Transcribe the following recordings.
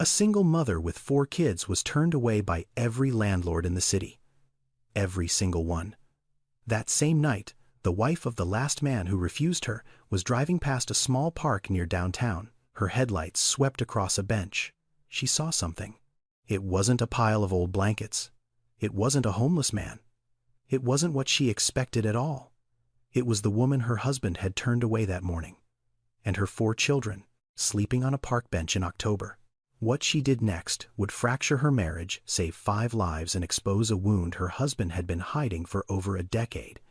single mother with 4 kids was turned away by every landlord in the city. Every single one. That same night, the wife of the last man who refused her was driving past a small park near downtown. Her headlights swept across a bench. She saw something. It wasn't a pile of old blankets. It wasn't a homeless man. It wasn't what she expected at all. It was the woman her husband had turned away that morning. And her 4 children, sleeping on a park bench in October. What she did next would fracture her marriage, save 5 lives, and expose a wound her husband had been hiding for over a decade.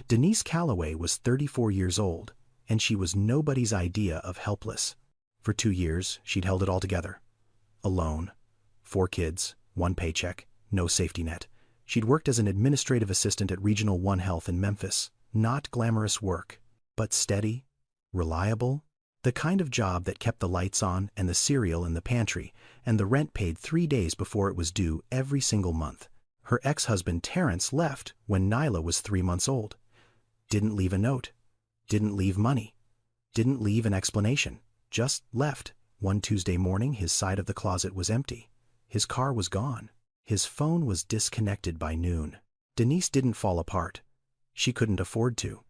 Denise Calloway was 34 years old, and she was nobody's idea of helpless. For 2 years, she'd held it all together. Alone. 4 kids, 1 paycheck, no safety net. She'd worked as an administrative assistant at Regional One Health in Memphis. Not glamorous work, but steady, reliable. The kind of job that kept the lights on and the cereal in the pantry and the rent paid 3 days before it was due every single month. Her ex-husband Terrence left when Nyla was 3 months old. Didn't leave a note. Didn't leave money. Didn't leave an explanation. Just left. One Tuesday morning, his side of the closet was empty. His car was gone. His phone was disconnected by noon. Denise didn't fall apart. She couldn't afford to.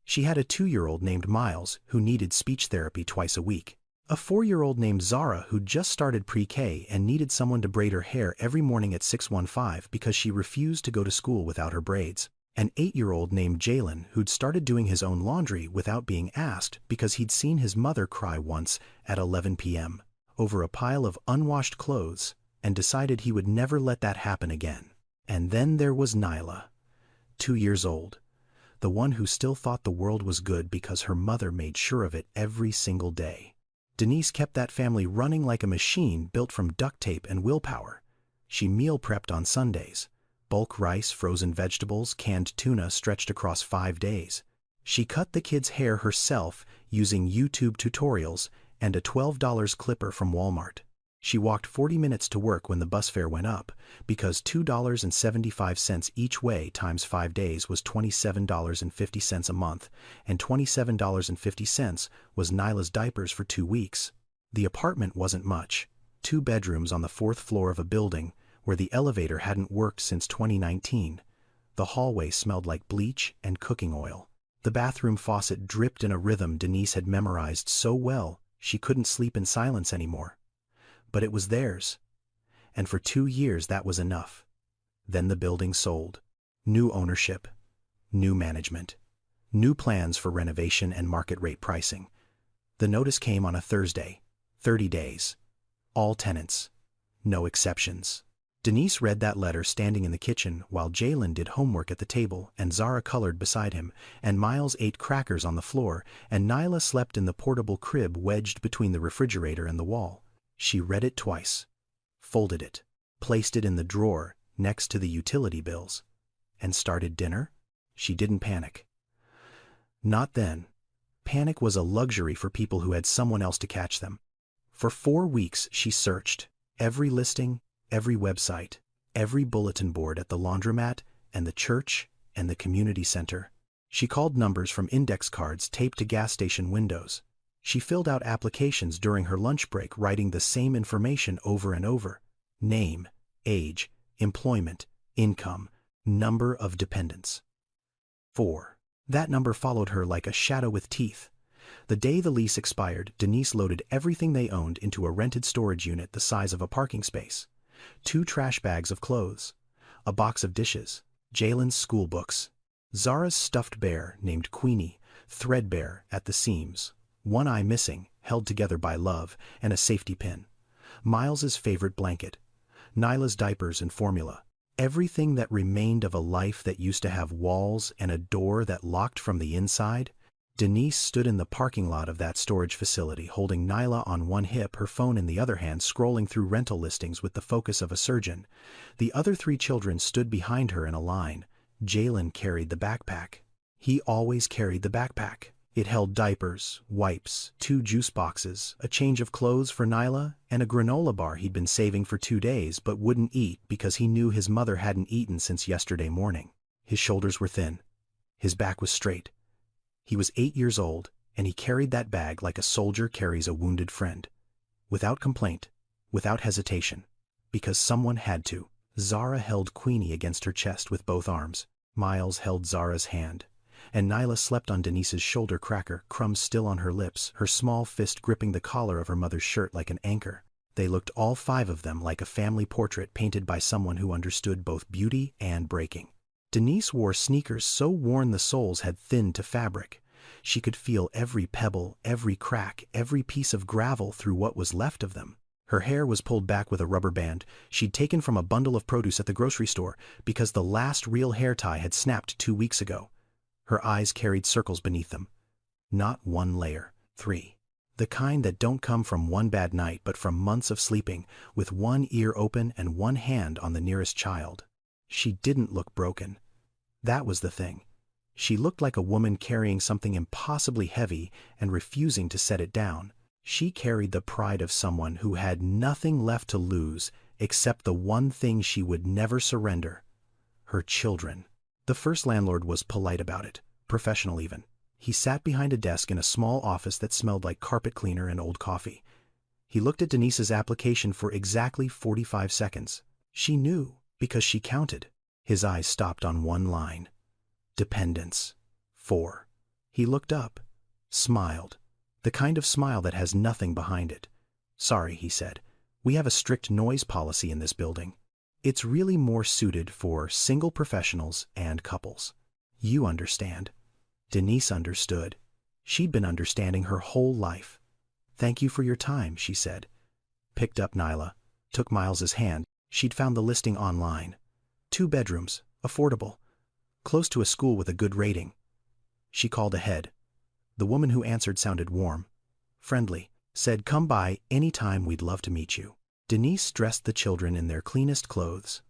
She had a 2-year-old named Miles who needed speech therapy twice a week. A 4-year-old named Zara who just started pre-K and needed someone to braid her hair every morning at 6:15 because she refused to go to school without her braids. An 8-year-old named Jalen who'd started doing his own laundry without being asked because he'd seen his mother cry once at 11 p.m. over a pile of unwashed clothes and decided he would never let that happen again. And then there was Nyla, 2 years old. The one who still thought the world was good because her mother made sure of it every single day. Denise kept that family running like a machine built from duct tape and willpower. She meal prepped on Sundays. Bulk rice, frozen vegetables, canned tuna stretched across 5 days. She cut the kids' hair herself using YouTube tutorials and a $12 clipper from Walmart. She walked 40 minutes to work when the bus fare went up, because $2.75 each way times 5 days was $27.50 a month, and $27.50 was Nyla's diapers for 2 weeks. The apartment wasn't much. 2 bedrooms on the 4th floor of a building where the elevator hadn't worked since 2019. The hallway smelled like bleach and cooking oil. The bathroom faucet dripped in a rhythm Denise had memorized so well she couldn't sleep in silence anymore. But it was theirs, and for 2 years that was enough. Then the building sold. New ownership, new management, new plans for renovation and market rate pricing. The notice came on a Thursday, 30 days. All tenants, no exceptions. Denise read that letter standing in the kitchen while Jalen did homework at the table and Zara colored beside him, and Miles ate crackers on the floor, and Nyla slept in the portable crib wedged between the refrigerator and the wall. She read it twice, folded it, placed it in the drawer next to the utility bills, and started dinner. She didn't panic. Not then. Panic was a luxury for people who had someone else to catch them. For 4 weeks she searched every listing, every website, every bulletin board at the laundromat and the church and the community center. She called numbers from index cards taped to gas station windows. She filled out applications during her lunch break, writing the same information over and over. Name, age, employment, income, number of dependents. 4. That number followed her like a shadow with teeth. The day the lease expired, Denise loaded everything they owned into a rented storage unit the size of a parking space. 2 trash bags of clothes, a box of dishes, Jalen's school books, Zara's stuffed bear named Queenie, threadbare at the seams, one eye missing, held together by love, and a safety pin, Miles's favorite blanket, Nyla's diapers and formula, everything that remained of a life that used to have walls and a door that locked from the inside. Denise stood in the parking lot of that storage facility, holding Nyla on one hip, her phone in the other hand, scrolling through rental listings with the focus of a surgeon. The other 3 children stood behind her in a line. Jalen carried the backpack. He always carried the backpack. It held diapers, wipes, 2 juice boxes, a change of clothes for Nyla, and a granola bar he'd been saving for 2 days but wouldn't eat because he knew his mother hadn't eaten since yesterday morning. His shoulders were thin. His back was straight. He was 8 years old, and he carried that bag like a soldier carries a wounded friend. Without complaint, without hesitation. Because someone had to. Zara held Queenie against her chest with both arms. Miles held Zara's hand. And Nyla slept on Denise's shoulder cracker, crumbs still on her lips, her small fist gripping the collar of her mother's shirt like an anchor. They looked, all five of them, like a family portrait painted by someone who understood both beauty and breaking. Denise wore sneakers so worn the soles had thinned to fabric. She could feel every pebble, every crack, every piece of gravel through what was left of them. Her hair was pulled back with a rubber band she'd taken from a bundle of produce at the grocery store because the last real hair tie had snapped 2 weeks ago. Her eyes carried circles beneath them. Not one layer, 3. The kind that don't come from one bad night but from months of sleeping, with one ear open and one hand on the nearest child. She didn't look broken. That was the thing. She looked like a woman carrying something impossibly heavy and refusing to set it down. She carried the pride of someone who had nothing left to lose except the one thing she would never surrender: her children. The first landlord was polite about it, professional even. He sat behind a desk in a small office that smelled like carpet cleaner and old coffee. He looked at Denise's application for exactly 45 seconds. She knew, because she counted. His eyes stopped on one line. Dependence. 4. He looked up, smiled. The kind of smile that has nothing behind it. Sorry, he said. We have a strict noise policy in this building. It's really more suited for single professionals and couples. You understand. Denise understood. She'd been understanding her whole life. Thank you for your time, she said. Picked up Nyla, took Miles's hand. She'd found the listing online. 2 bedrooms, affordable, close to a school with a good rating. She called ahead. The woman who answered sounded warm, friendly, said, "Come by any time, we'd love to meet you." Denise dressed the children in their cleanest clothes,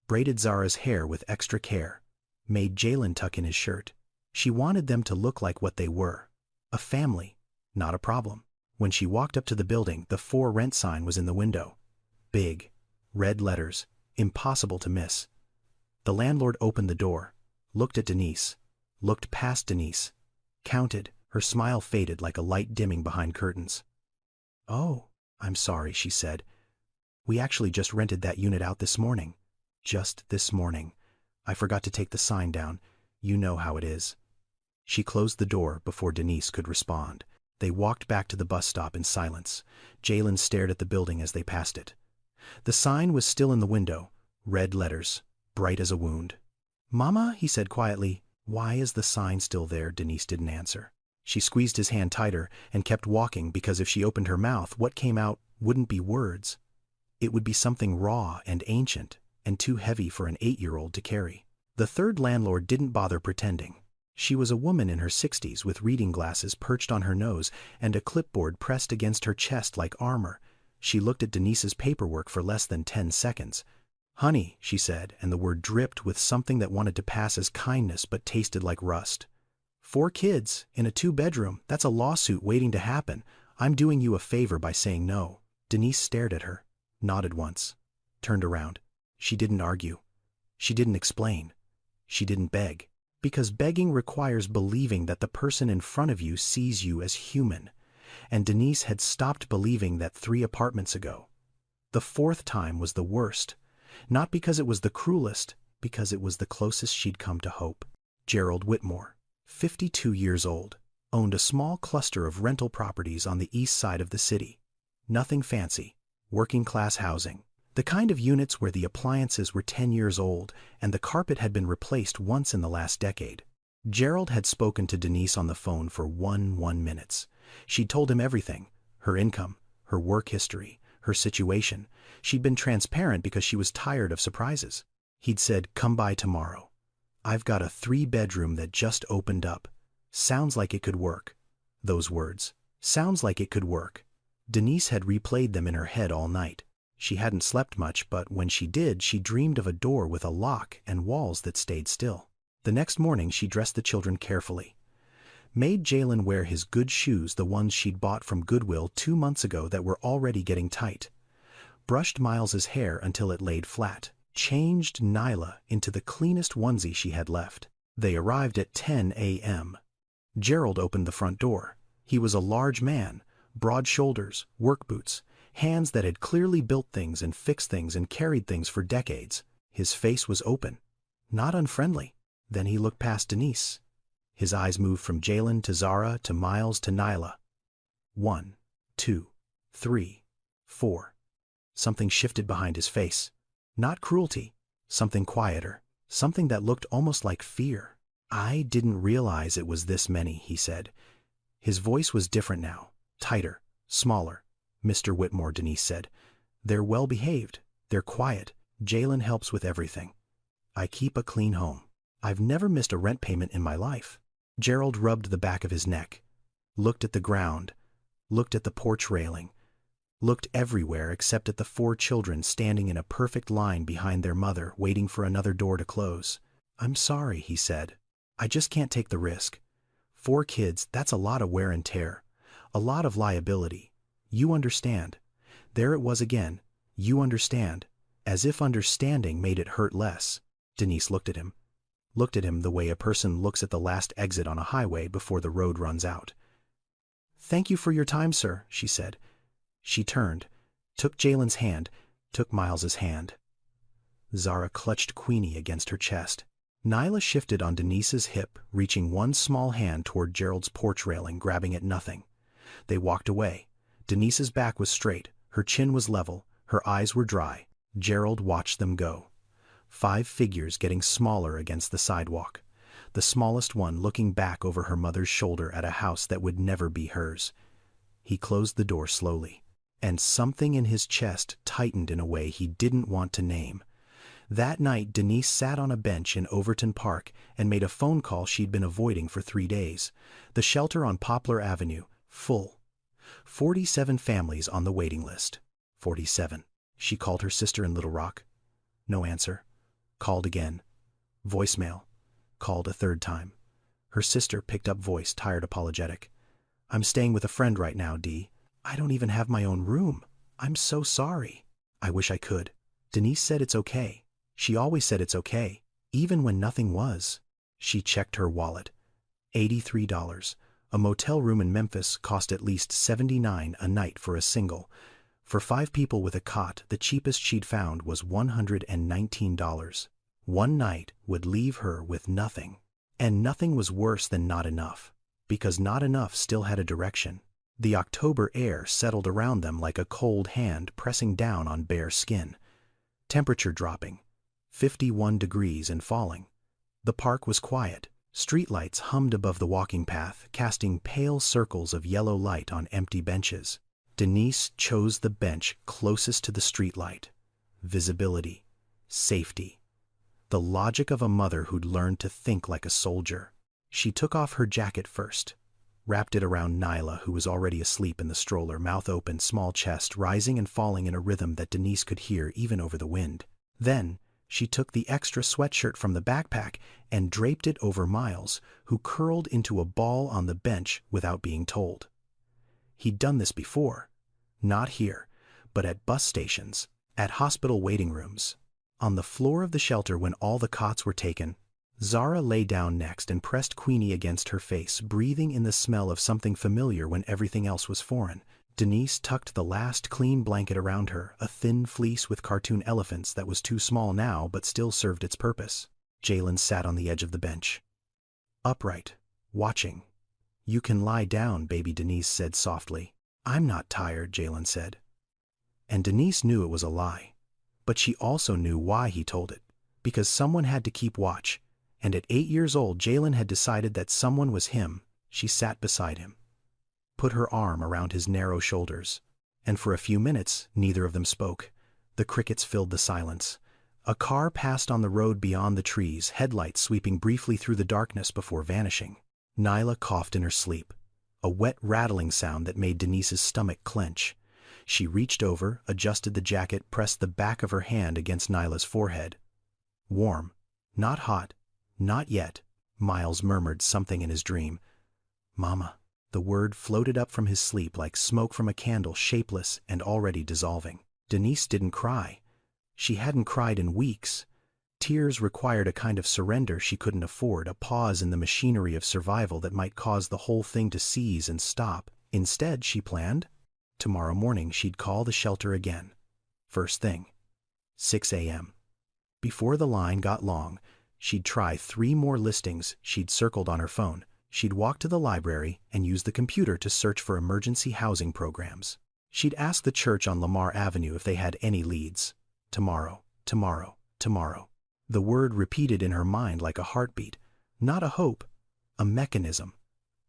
braided Zara's hair with extra care, made Jalen tuck in his shirt. She wanted them to look like what they were, a family, not a problem. When she walked up to the building, the for rent sign was in the window. Big, red letters, impossible to miss. The landlord opened the door, looked at Denise, looked past Denise, counted. Her smile faded like a light dimming behind curtains. "Oh, I'm sorry," she said. "We actually just rented that unit out this morning. Just this morning. I forgot to take the sign down. You know how it is." She closed the door before Denise could respond. They walked back to the bus stop in silence. Jalen stared at the building as they passed it. The sign was still in the window, red letters, bright as a wound. "Mama," he said quietly. "Why is the sign still there?" Denise didn't answer. She squeezed his hand tighter and kept walking because if she opened her mouth, what came out wouldn't be words. It would be something raw and ancient and too heavy for an 8-year-old to carry. The third landlord didn't bother pretending. She was a woman in her 60s with reading glasses perched on her nose and a clipboard pressed against her chest like armor. She looked at Denise's paperwork for less than 10 seconds. "Honey," she said, and the word dripped with something that wanted to pass as kindness but tasted like rust. 4 kids in a 2-bedroom, that's a lawsuit waiting to happen. I'm doing you a favor by saying no." Denise stared at her, nodded once, turned around. She didn't argue. She didn't explain. She didn't beg. Because begging requires believing that the person in front of you sees you as human. And Denise had stopped believing that 3 apartments ago. The 4th time was the worst. Not because it was the cruelest, because it was the closest she'd come to hope. Gerald Whitmore, 52 years old, owned a small cluster of rental properties on the east side of the city. Nothing fancy, working-class housing. The kind of units where the appliances were 10 years old and the carpet had been replaced once in the last decade. Gerald had spoken to Denise on the phone for 1 minutes. She'd told him everything: her income, her work history, her situation. She'd been transparent because she was tired of surprises. He'd said, "Come by tomorrow. I've got a 3-bedroom that just opened up. Sounds like it could work." Those words. Sounds like it could work. Denise had replayed them in her head all night. She hadn't slept much, but when she did, she dreamed of a door with a lock and walls that stayed still. The next morning, she dressed the children carefully. Made Jalen wear his good shoes, the ones she'd bought from Goodwill 2 months ago that were already getting tight. Brushed Miles's hair until it laid flat. Changed Nyla into the cleanest onesie she had left. They arrived at 10 a.m. Gerald opened the front door. He was a large man, broad shoulders, work boots. hands that had clearly built things and fixed things and carried things for decades. His face was open, not unfriendly. Then he looked past Denise. His eyes moved from Jalen to Zara to Miles to Nyla. 1, 2, 3, 4. Something shifted behind his face. Not cruelty, something quieter, something that looked almost like fear. "I didn't realize it was this many," he said. His voice was different now, tighter, smaller. "Mr. Whitmore," Denise said. "They're well-behaved, they're quiet. Jalen helps with everything. I keep a clean home. I've never missed a rent payment in my life." Gerald rubbed the back of his neck, looked at the ground, looked at the porch railing, looked everywhere except at the 4 children standing in a perfect line behind their mother, waiting for another door to close. "I'm sorry," he said. "I just can't take the risk. 4 kids, that's a lot of wear and tear, a lot of liability. You understand." There it was again, "You understand," as if understanding made it hurt less. Denise looked at him the way a person looks at the last exit on a highway before the road runs out. "Thank you for your time, sir," she said. She turned, took Jalen's hand, took Miles's hand. Zara clutched Queenie against her chest. Nyla shifted on Denise's hip, reaching one small hand toward Gerald's porch railing, grabbing at nothing. They walked away. Denise's back was straight, her chin was level, her eyes were dry. Gerald watched them go. 5 figures getting smaller against the sidewalk. The smallest one looking back over her mother's shoulder at a house that would never be hers. He closed the door slowly, and something in his chest tightened in a way he didn't want to name. That night, Denise sat on a bench in Overton Park and made a phone call she'd been avoiding for 3 days. The shelter on Poplar Avenue, full. 47 families on the waiting list. 47. She called her sister in Little Rock. No answer. Called again. Voicemail. Called a 3rd time. Her sister picked up voice, tired, apologetic. "I'm staying with a friend right now, Dee. I don't even have my own room. I'm so sorry. I wish I could." Denise said it's okay. She always said it's okay, even when nothing was. She checked her wallet. $83. A motel room in Memphis cost at least $79 a night for a single. For 5 people with a cot, the cheapest she'd found was $119. One night would leave her with nothing. And nothing was worse than not enough, because not enough still had a direction. The October air settled around them like a cold hand pressing down on bare skin. Temperature dropping, 51 degrees and falling. The park was quiet. Streetlights hummed above the walking path, casting pale circles of yellow light on empty benches. Denise chose the bench closest to the streetlight. Visibility, safety. The logic of a mother who'd learned to think like a soldier. She took off her jacket first, wrapped it around Nyla, who was already asleep in the stroller, mouth open, small chest rising and falling in a rhythm that Denise could hear even over the wind. Then she took the extra sweatshirt from the backpack and draped it over Miles, who curled into a ball on the bench without being told. He'd done this before. Not here, but at bus stations, at hospital waiting rooms. On the floor of the shelter when all the cots were taken, Zara lay down next and pressed Queenie against her face, breathing in the smell of something familiar when everything else was foreign. Denise tucked the last clean blanket around her, a thin fleece with cartoon elephants that was too small now but still served its purpose. Jalen sat on the edge of the bench, upright, watching. "You can lie down, baby," Denise said softly. "I'm not tired," Jalen said. And Denise knew it was a lie. But she also knew why he told it. Because someone had to keep watch. And at 8 years old, Jalen had decided that someone was him. She sat beside him, put her arm around his narrow shoulders. And for a few minutes, neither of them spoke. The crickets filled the silence. A car passed on the road beyond the trees, headlights sweeping briefly through the darkness before vanishing. Nyla coughed in her sleep, a wet rattling sound that made Denise's stomach clench. She reached over, adjusted the jacket, pressed the back of her hand against Nyla's forehead. "Warm. Not hot. Not yet," Miles murmured something in his dream. "Mama." The word floated up from his sleep like smoke from a candle, shapeless and already dissolving. Denise didn't cry. She hadn't cried in weeks. Tears required a kind of surrender she couldn't afford, a pause in the machinery of survival that might cause the whole thing to seize and stop. Instead, she planned Tomorrow morning she'd call the shelter again. First thing. 6 a.m. Before the line got long, she'd try 3 more listings she'd circled on her phone. She'd walk to the library and use the computer to search for emergency housing programs. She'd ask the church on Lamar Avenue if they had any leads. Tomorrow, tomorrow, tomorrow. The word repeated in her mind like a heartbeat, not a hope, a mechanism.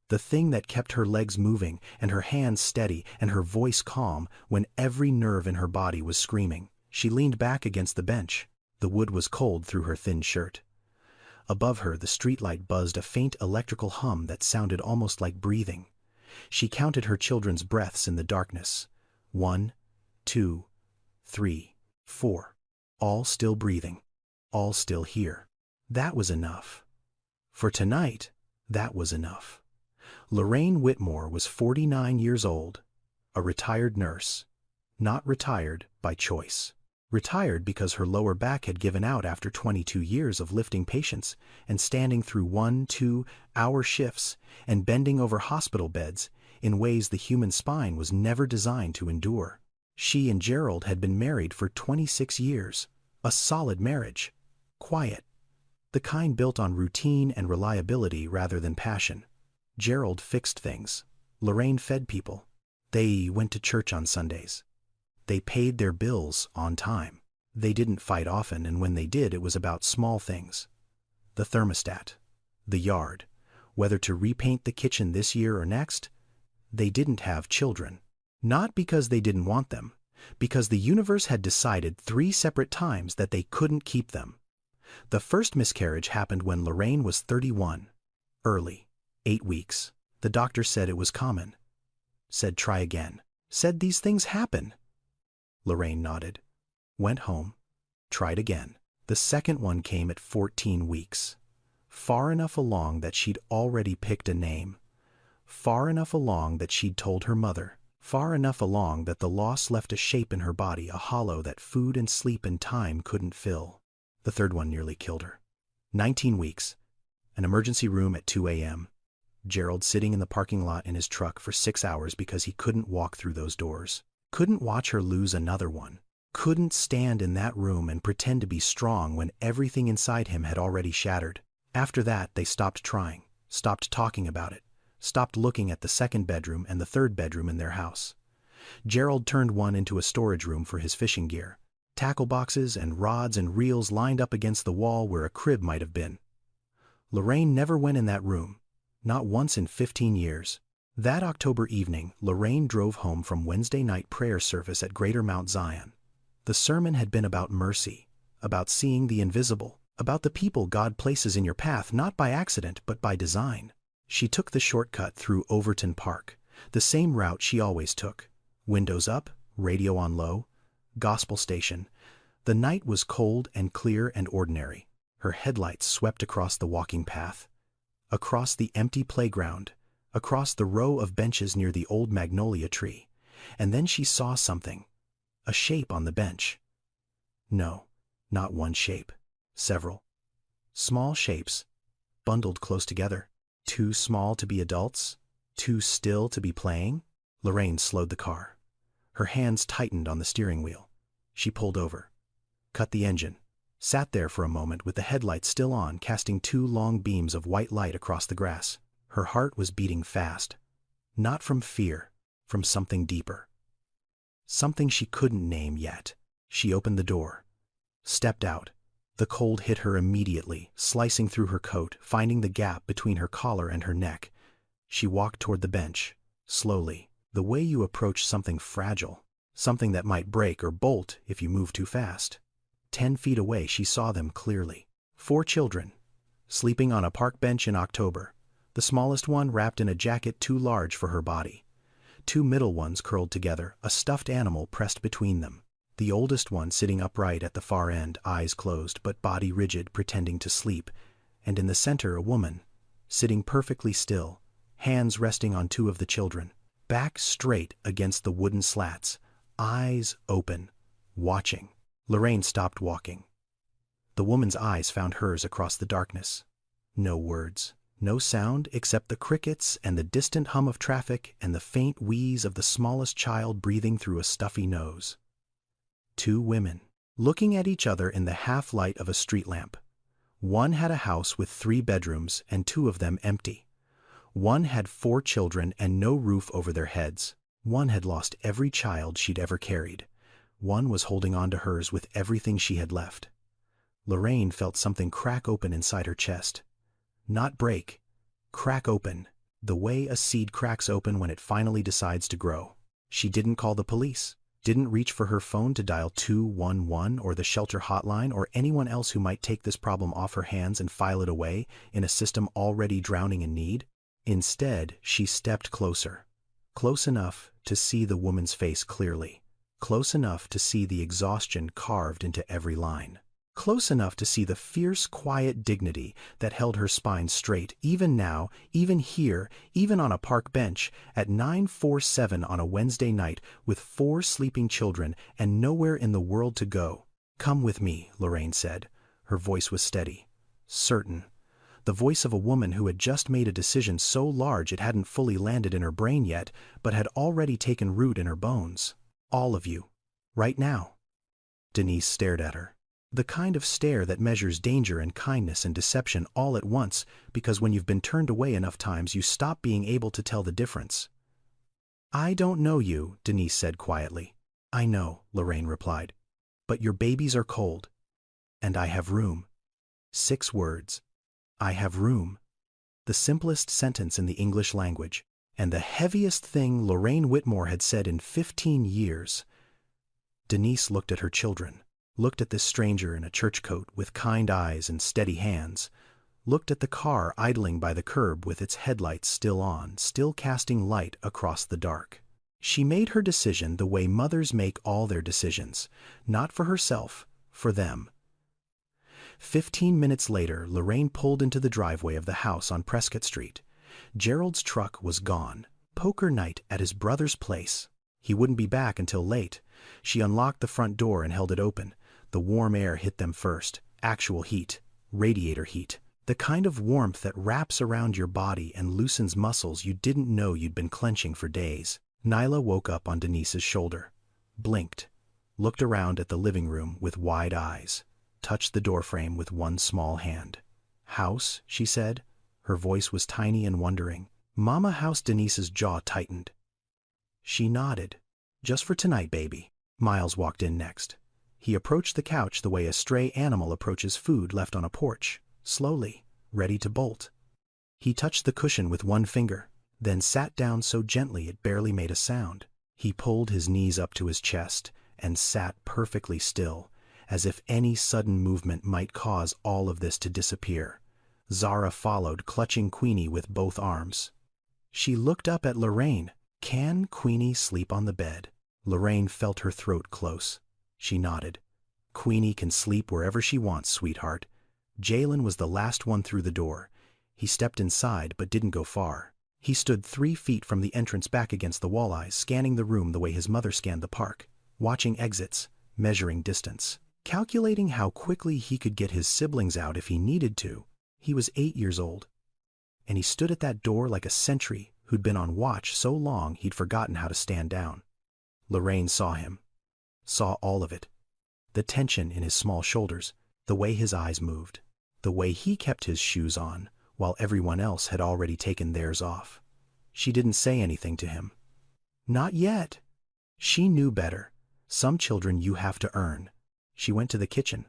The thing that kept her legs moving and her hands steady and her voice calm when every nerve in her body was screaming. She leaned back against the bench. The wood was cold through her thin shirt. Above her, the streetlight buzzed a faint electrical hum that sounded almost like breathing. She counted her children's breaths in the darkness. 1, 2, 3, 4. All still breathing. All still here. That was enough. For tonight, that was enough. Lorraine Whitmore was 49 years old, a retired nurse. Not retired by choice. Retired because her lower back had given out after 22 years of lifting patients and standing through 1-2-hour shifts and bending over hospital beds in ways the human spine was never designed to endure. She and Gerald had been married for 26 years, a solid marriage. Quiet. The kind built on routine and reliability rather than passion. Gerald fixed things. Lorraine fed people. They went to church on Sundays. They paid their bills on time. They didn't fight often, and when they did, it was about small things. The thermostat. The yard. Whether to repaint the kitchen this year or next. They didn't have children. Not because they didn't want them, because the universe had decided 3 separate times that they couldn't keep them. The first miscarriage happened when Lorraine was 31. Early. 8 weeks. The doctor said it was common. Said try again. Said these things happen. Lorraine nodded. Went home. Tried again. The second one came at 14 weeks. Far enough along that she'd already picked a name. Far enough along that she'd told her mother. Far enough along that the loss left a shape in her body, a hollow that food and sleep and time couldn't fill. The third one nearly killed her. 19 weeks. An emergency room at 2 a.m. Gerald sitting in the parking lot in his truck for 6 hours because he couldn't walk through those doors. Couldn't watch her lose another one. Couldn't stand in that room and pretend to be strong when everything inside him had already shattered. After that, they stopped trying, stopped talking about it, stopped looking at the second bedroom and the third bedroom in their house. Gerald turned one into a storage room for his fishing gear. Tackle boxes and rods and reels lined up against the wall where a crib might have been. Lorraine never went in that room, not once in 15 years. That October evening, Lorraine drove home from Wednesday night prayer service at Greater Mount Zion. The sermon had been about mercy, about seeing the invisible, about the people God places in your path not by accident but by design. She took the shortcut through Overton Park, the same route she always took. Windows up, radio on low, gospel station. The night was cold and clear and ordinary. Her headlights swept across the walking path, across the empty playground, across the row of benches near the old magnolia tree, and then she saw something, a shape on the bench. No, not one shape, several. Small shapes, bundled close together, too small to be adults, too still to be playing. Lorraine slowed the car. Her hands tightened on the steering wheel. She pulled over, cut the engine, sat there for a moment with the headlights still on, casting 2 long beams of white light across the grass. Her heart was beating fast, not from fear, from something deeper. Something she couldn't name yet. She opened the door, stepped out. The cold hit her immediately, slicing through her coat, finding the gap between her collar and her neck. She walked toward the bench, slowly, the way you approach something fragile, something that might break or bolt if you move too fast. 10 feet away, she saw them clearly. 4 children, sleeping on a park bench in October. The smallest one wrapped in a jacket too large for her body. 2 middle ones curled together, a stuffed animal pressed between them. The oldest one sitting upright at the far end, eyes closed but body rigid, pretending to sleep. And in the center, a woman, sitting perfectly still, hands resting on 2 of the children, back straight against the wooden slats, eyes open, watching. Lorraine stopped walking. The woman's eyes found hers across the darkness. No words, No sound except the crickets and the distant hum of traffic and the faint wheeze of the smallest child breathing through a stuffy nose. Two women, looking at each other in the half-light of a street lamp. One had a house with 3 bedrooms and 2 of them empty. One had 4 children and no roof over their heads. One had lost every child she'd ever carried. One was holding on to hers with everything she had left. Lorraine felt something crack open inside her chest. Not break. Crack open, the way a seed cracks open when it finally decides to grow. She didn't call the police, didn't reach for her phone to dial 211 or the shelter hotline or anyone else who might take this problem off her hands and file it away in a system already drowning in need. Instead, she stepped closer. Close enough to see the woman's face clearly. Close enough to see the exhaustion carved into every line. Close enough to see the fierce, quiet dignity that held her spine straight, even now, even here, even on a park bench, at 9:47 on a Wednesday night, with 4 sleeping children and nowhere in the world to go. "Come with me," Lorraine said. Her voice was steady, certain. The voice of a woman who had just made a decision so large it hadn't fully landed in her brain yet, but had already taken root in her bones. "All of you. Right now." Denise stared at her. The kind of stare that measures danger and kindness and deception all at once, because when you've been turned away enough times you stop being able to tell the difference. "I don't know you," Denise said quietly. "I know," Lorraine replied. "But your babies are cold. And I have room." 6 words. I have room. The simplest sentence in the English language, and the heaviest thing Lorraine Whitmore had said in 15 years. Denise looked at her children. Looked at this stranger in a church coat with kind eyes and steady hands, looked at the car idling by the curb with its headlights still on, still casting light across the dark. She made her decision the way mothers make all their decisions, not for herself, for them. 15 minutes later, Lorraine pulled into the driveway of the house on Prescott Street. Gerald's truck was gone. Poker night at his brother's place. He wouldn't be back until late. She unlocked the front door and held it open. The warm air hit them first. Actual heat. Radiator heat. The kind of warmth that wraps around your body and loosens muscles you didn't know you'd been clenching for days. Nyla woke up on Denise's shoulder. Blinked. Looked around at the living room with wide eyes. Touched the doorframe with one small hand. "House," she said. Her voice was tiny and wondering. "Mama House." Denise's jaw tightened. She nodded. "Just for tonight, baby." Miles walked in next. He approached the couch the way a stray animal approaches food left on a porch, slowly, ready to bolt. He touched the cushion with one finger, then sat down so gently it barely made a sound. He pulled his knees up to his chest and sat perfectly still, as if any sudden movement might cause all of this to disappear. Zara followed, clutching Queenie with both arms. She looked up at Lorraine. "Can Queenie sleep on the bed?" Lorraine felt her throat close. She nodded. "Queenie can sleep wherever she wants, sweetheart." Jalen was the last one through the door. He stepped inside but didn't go far. He stood 3 feet from the entrance, back against the walleyes, scanning the room the way his mother scanned the park, watching exits, measuring distance, calculating how quickly he could get his siblings out if he needed to. He was 8 years old. And he stood at that door like a sentry who'd been on watch so long he'd forgotten how to stand down. Lorraine saw him. Saw all of it. The tension in his small shoulders, the way his eyes moved, the way he kept his shoes on while everyone else had already taken theirs off. She didn't say anything to him. Not yet. She knew better. Some children you have to earn. She went to the kitchen,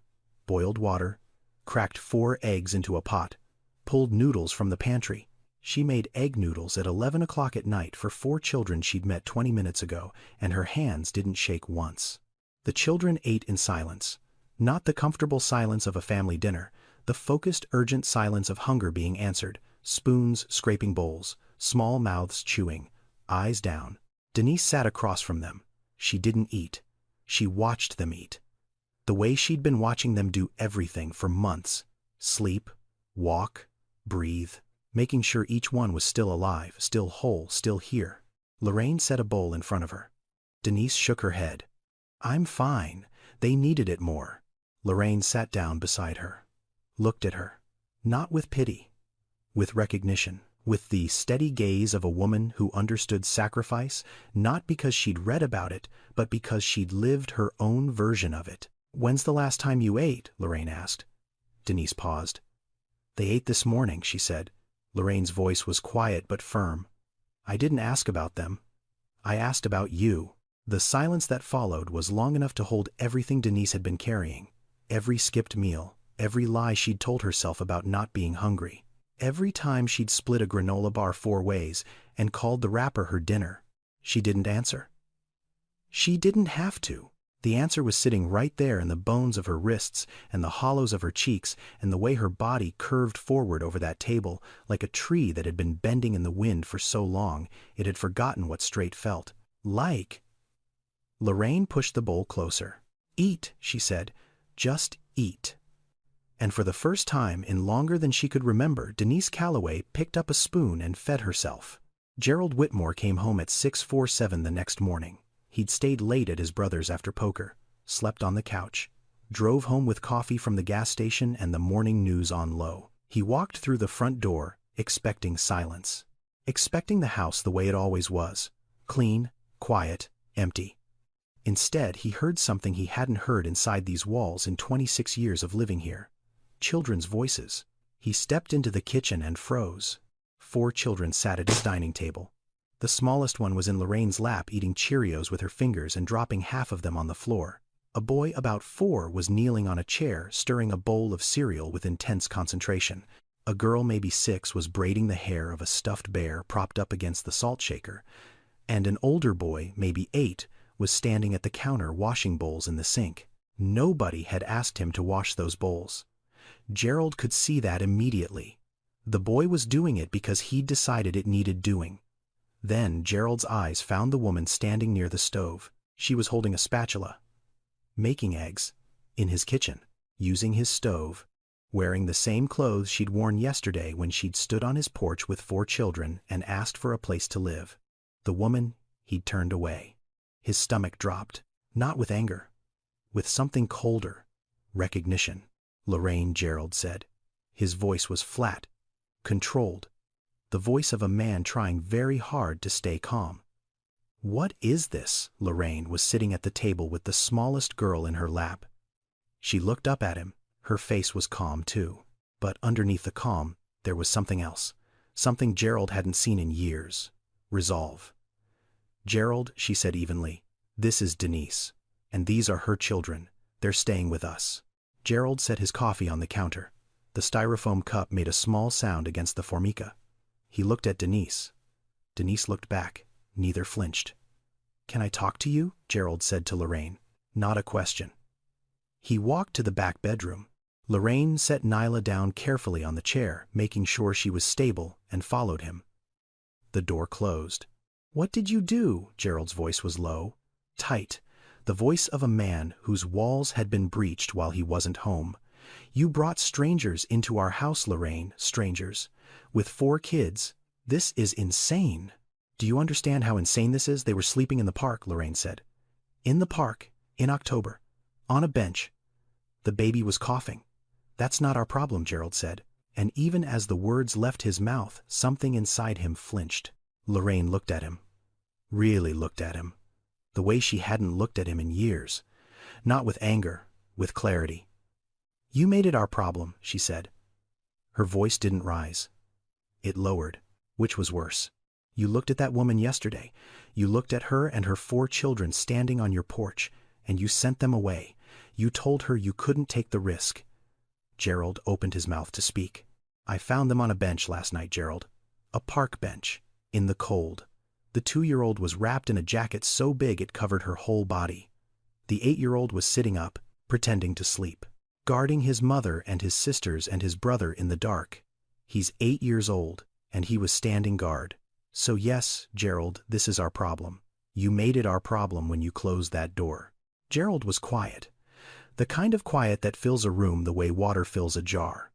boiled water, cracked 4 eggs into a pot, pulled noodles from the pantry. She made egg noodles at 11 o'clock at night for 4 children she'd met 20 minutes ago, and her hands didn't shake once. The children ate in silence. Not the comfortable silence of a family dinner, the focused, urgent silence of hunger being answered, spoons scraping bowls, small mouths chewing, eyes down. Denise sat across from them. She didn't eat. She watched them eat. The way she'd been watching them do everything for months. Sleep, walk, breathe, making sure each one was still alive, still whole, still here. Lorraine set a bowl in front of her. Denise shook her head. "I'm fine. They needed it more." Lorraine sat down beside her. Looked at her. Not with pity. with recognition, with the steady gaze of a woman who understood sacrifice, not because she'd read about it, but because she'd lived her own version of it. "When's the last time you ate?" Lorraine asked. Denise paused. "They ate this morning," she said. Lorraine's voice was quiet but firm. "I didn't ask about them. I asked about you." The silence that followed was long enough to hold everything Denise had been carrying. Every skipped meal, every lie she'd told herself about not being hungry. Every time she'd split a granola bar 4 ways and called the wrapper her dinner. She didn't answer. She didn't have to. The answer was sitting right there in the bones of her wrists and the hollows of her cheeks and the way her body curved forward over that table like a tree that had been bending in the wind for so long it had forgotten what straight felt like. Lorraine pushed the bowl closer. "Eat," she said. "Just eat." And for the first time in longer than she could remember, Denise Calloway picked up a spoon and fed herself. Gerald Whitmore came home at 6:47 the next morning. He'd stayed late at his brother's after poker, slept on the couch, drove home with coffee from the gas station and the morning news on low. He walked through the front door, expecting silence. Expecting the house the way it always was. Clean, quiet, empty. Instead, he heard something he hadn't heard inside these walls in 26 years of living here. Children's voices. He stepped into the kitchen and froze. 4 children sat at his dining table. The smallest one was in Lorraine's lap eating Cheerios with her fingers and dropping half of them on the floor. A boy about 4 was kneeling on a chair stirring a bowl of cereal with intense concentration. A girl maybe 6 was braiding the hair of a stuffed bear propped up against the salt shaker. And an older boy, maybe 8, was standing at the counter washing bowls in the sink. Nobody had asked him to wash those bowls. Gerald could see that immediately. The boy was doing it because he'd decided it needed doing. Then Gerald's eyes found the woman standing near the stove. She was holding a spatula, making eggs, in his kitchen, using his stove, wearing the same clothes she'd worn yesterday when she'd stood on his porch with 4 children and asked for a place to live. The woman, he'd turned away. His stomach dropped, not with anger, with something colder, recognition. "Lorraine," Gerald said. His voice was flat, controlled, the voice of a man trying very hard to stay calm. "What is this?" Lorraine was sitting at the table with the smallest girl in her lap. She looked up at him. Her face was calm too. But underneath the calm, there was something else. Something Gerald hadn't seen in years. Resolve. "Gerald," she said evenly, "this is Denise. And these are her children. They're staying with us." Gerald set his coffee on the counter. The styrofoam cup made a small sound against the formica. He looked at Denise. Denise looked back. Neither flinched. "Can I talk to you?" Gerald said to Lorraine. Not a question. He walked to the back bedroom. Lorraine set Nyla down carefully on the chair, making sure she was stable, and followed him. The door closed. "What did you do?" Gerald's voice was low, tight, the voice of a man whose walls had been breached while he wasn't home. "You brought strangers into our house, Lorraine, strangers. With 4 kids. This is insane." "Do you understand how insane this is? They were sleeping in the park," Lorraine said. "In the park, in October, on a bench. The baby was coughing." "That's not our problem," Gerald said. And even as the words left his mouth, something inside him flinched. Lorraine looked at him. Really looked at him. The way she hadn't looked at him in years. Not with anger, with clarity. "You made it our problem," she said. Her voice didn't rise. It lowered, which was worse. "You looked at that woman yesterday. You looked at her and her 4 children standing on your porch, and you sent them away. You told her you couldn't take the risk." Gerald opened his mouth to speak. "I found them on a bench last night, Gerald. A park bench, in the cold. The 2-year-old was wrapped in a jacket so big it covered her whole body. The 8-year-old was sitting up, pretending to sleep, guarding his mother and his sisters and his brother in the dark. He's 8 years old, and he was standing guard. So yes, Gerald, this is our problem. You made it our problem when you closed that door." Gerald was quiet. The kind of quiet that fills a room the way water fills a jar.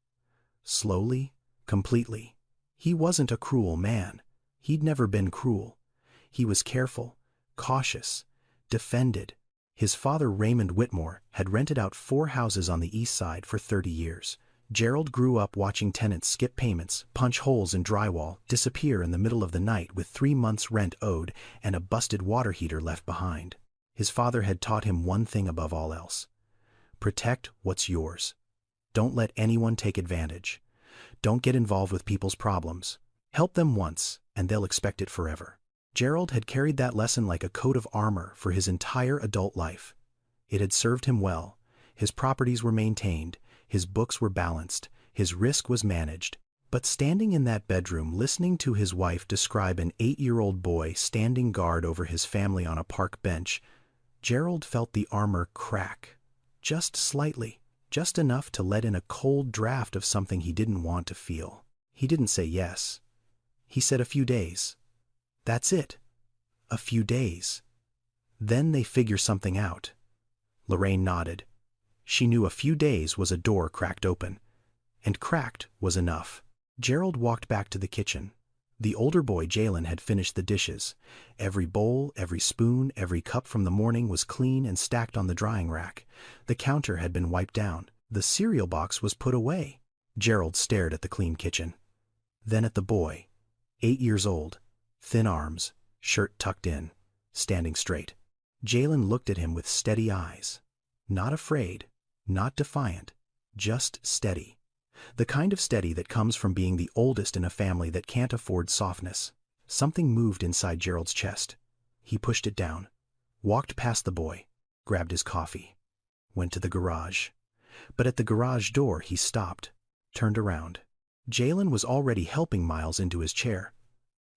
Slowly, completely. He wasn't a cruel man. He'd never been cruel. He was careful, cautious, defended. His father, Raymond Whitmore, had rented out 4 houses on the east side for 30 years. Gerald grew up watching tenants skip payments, punch holes in drywall, disappear in the middle of the night with 3 months' rent owed and a busted water heater left behind. His father had taught him one thing above all else: protect what's yours. Don't let anyone take advantage. Don't get involved with people's problems. Help them once, and they'll expect it forever. Gerald had carried that lesson like a coat of armor for his entire adult life. It had served him well. His properties were maintained, his books were balanced, his risk was managed. But standing in that bedroom listening to his wife describe an 8-year-old boy standing guard over his family on a park bench, Gerald felt the armor crack. Just slightly, just enough to let in a cold draft of something he didn't want to feel. He didn't say yes. He said a few days. That's it. A few days. Then they figure something out. Lorraine nodded. She knew a few days was a door cracked open. And cracked was enough. Gerald walked back to the kitchen. The older boy, Jalen, had finished the dishes. Every bowl, every spoon, every cup from the morning was clean and stacked on the drying rack. The counter had been wiped down. The cereal box was put away. Gerald stared at the clean kitchen. Then at the boy, 8 years old, thin arms, shirt tucked in, standing straight. Jalen looked at him with steady eyes. Not afraid, not defiant, just steady. The kind of steady that comes from being the oldest in a family that can't afford softness. Something moved inside Gerald's chest. He pushed it down, walked past the boy, grabbed his coffee, went to the garage. But at the garage door he stopped, turned around. Jalen was already helping Miles into his chair,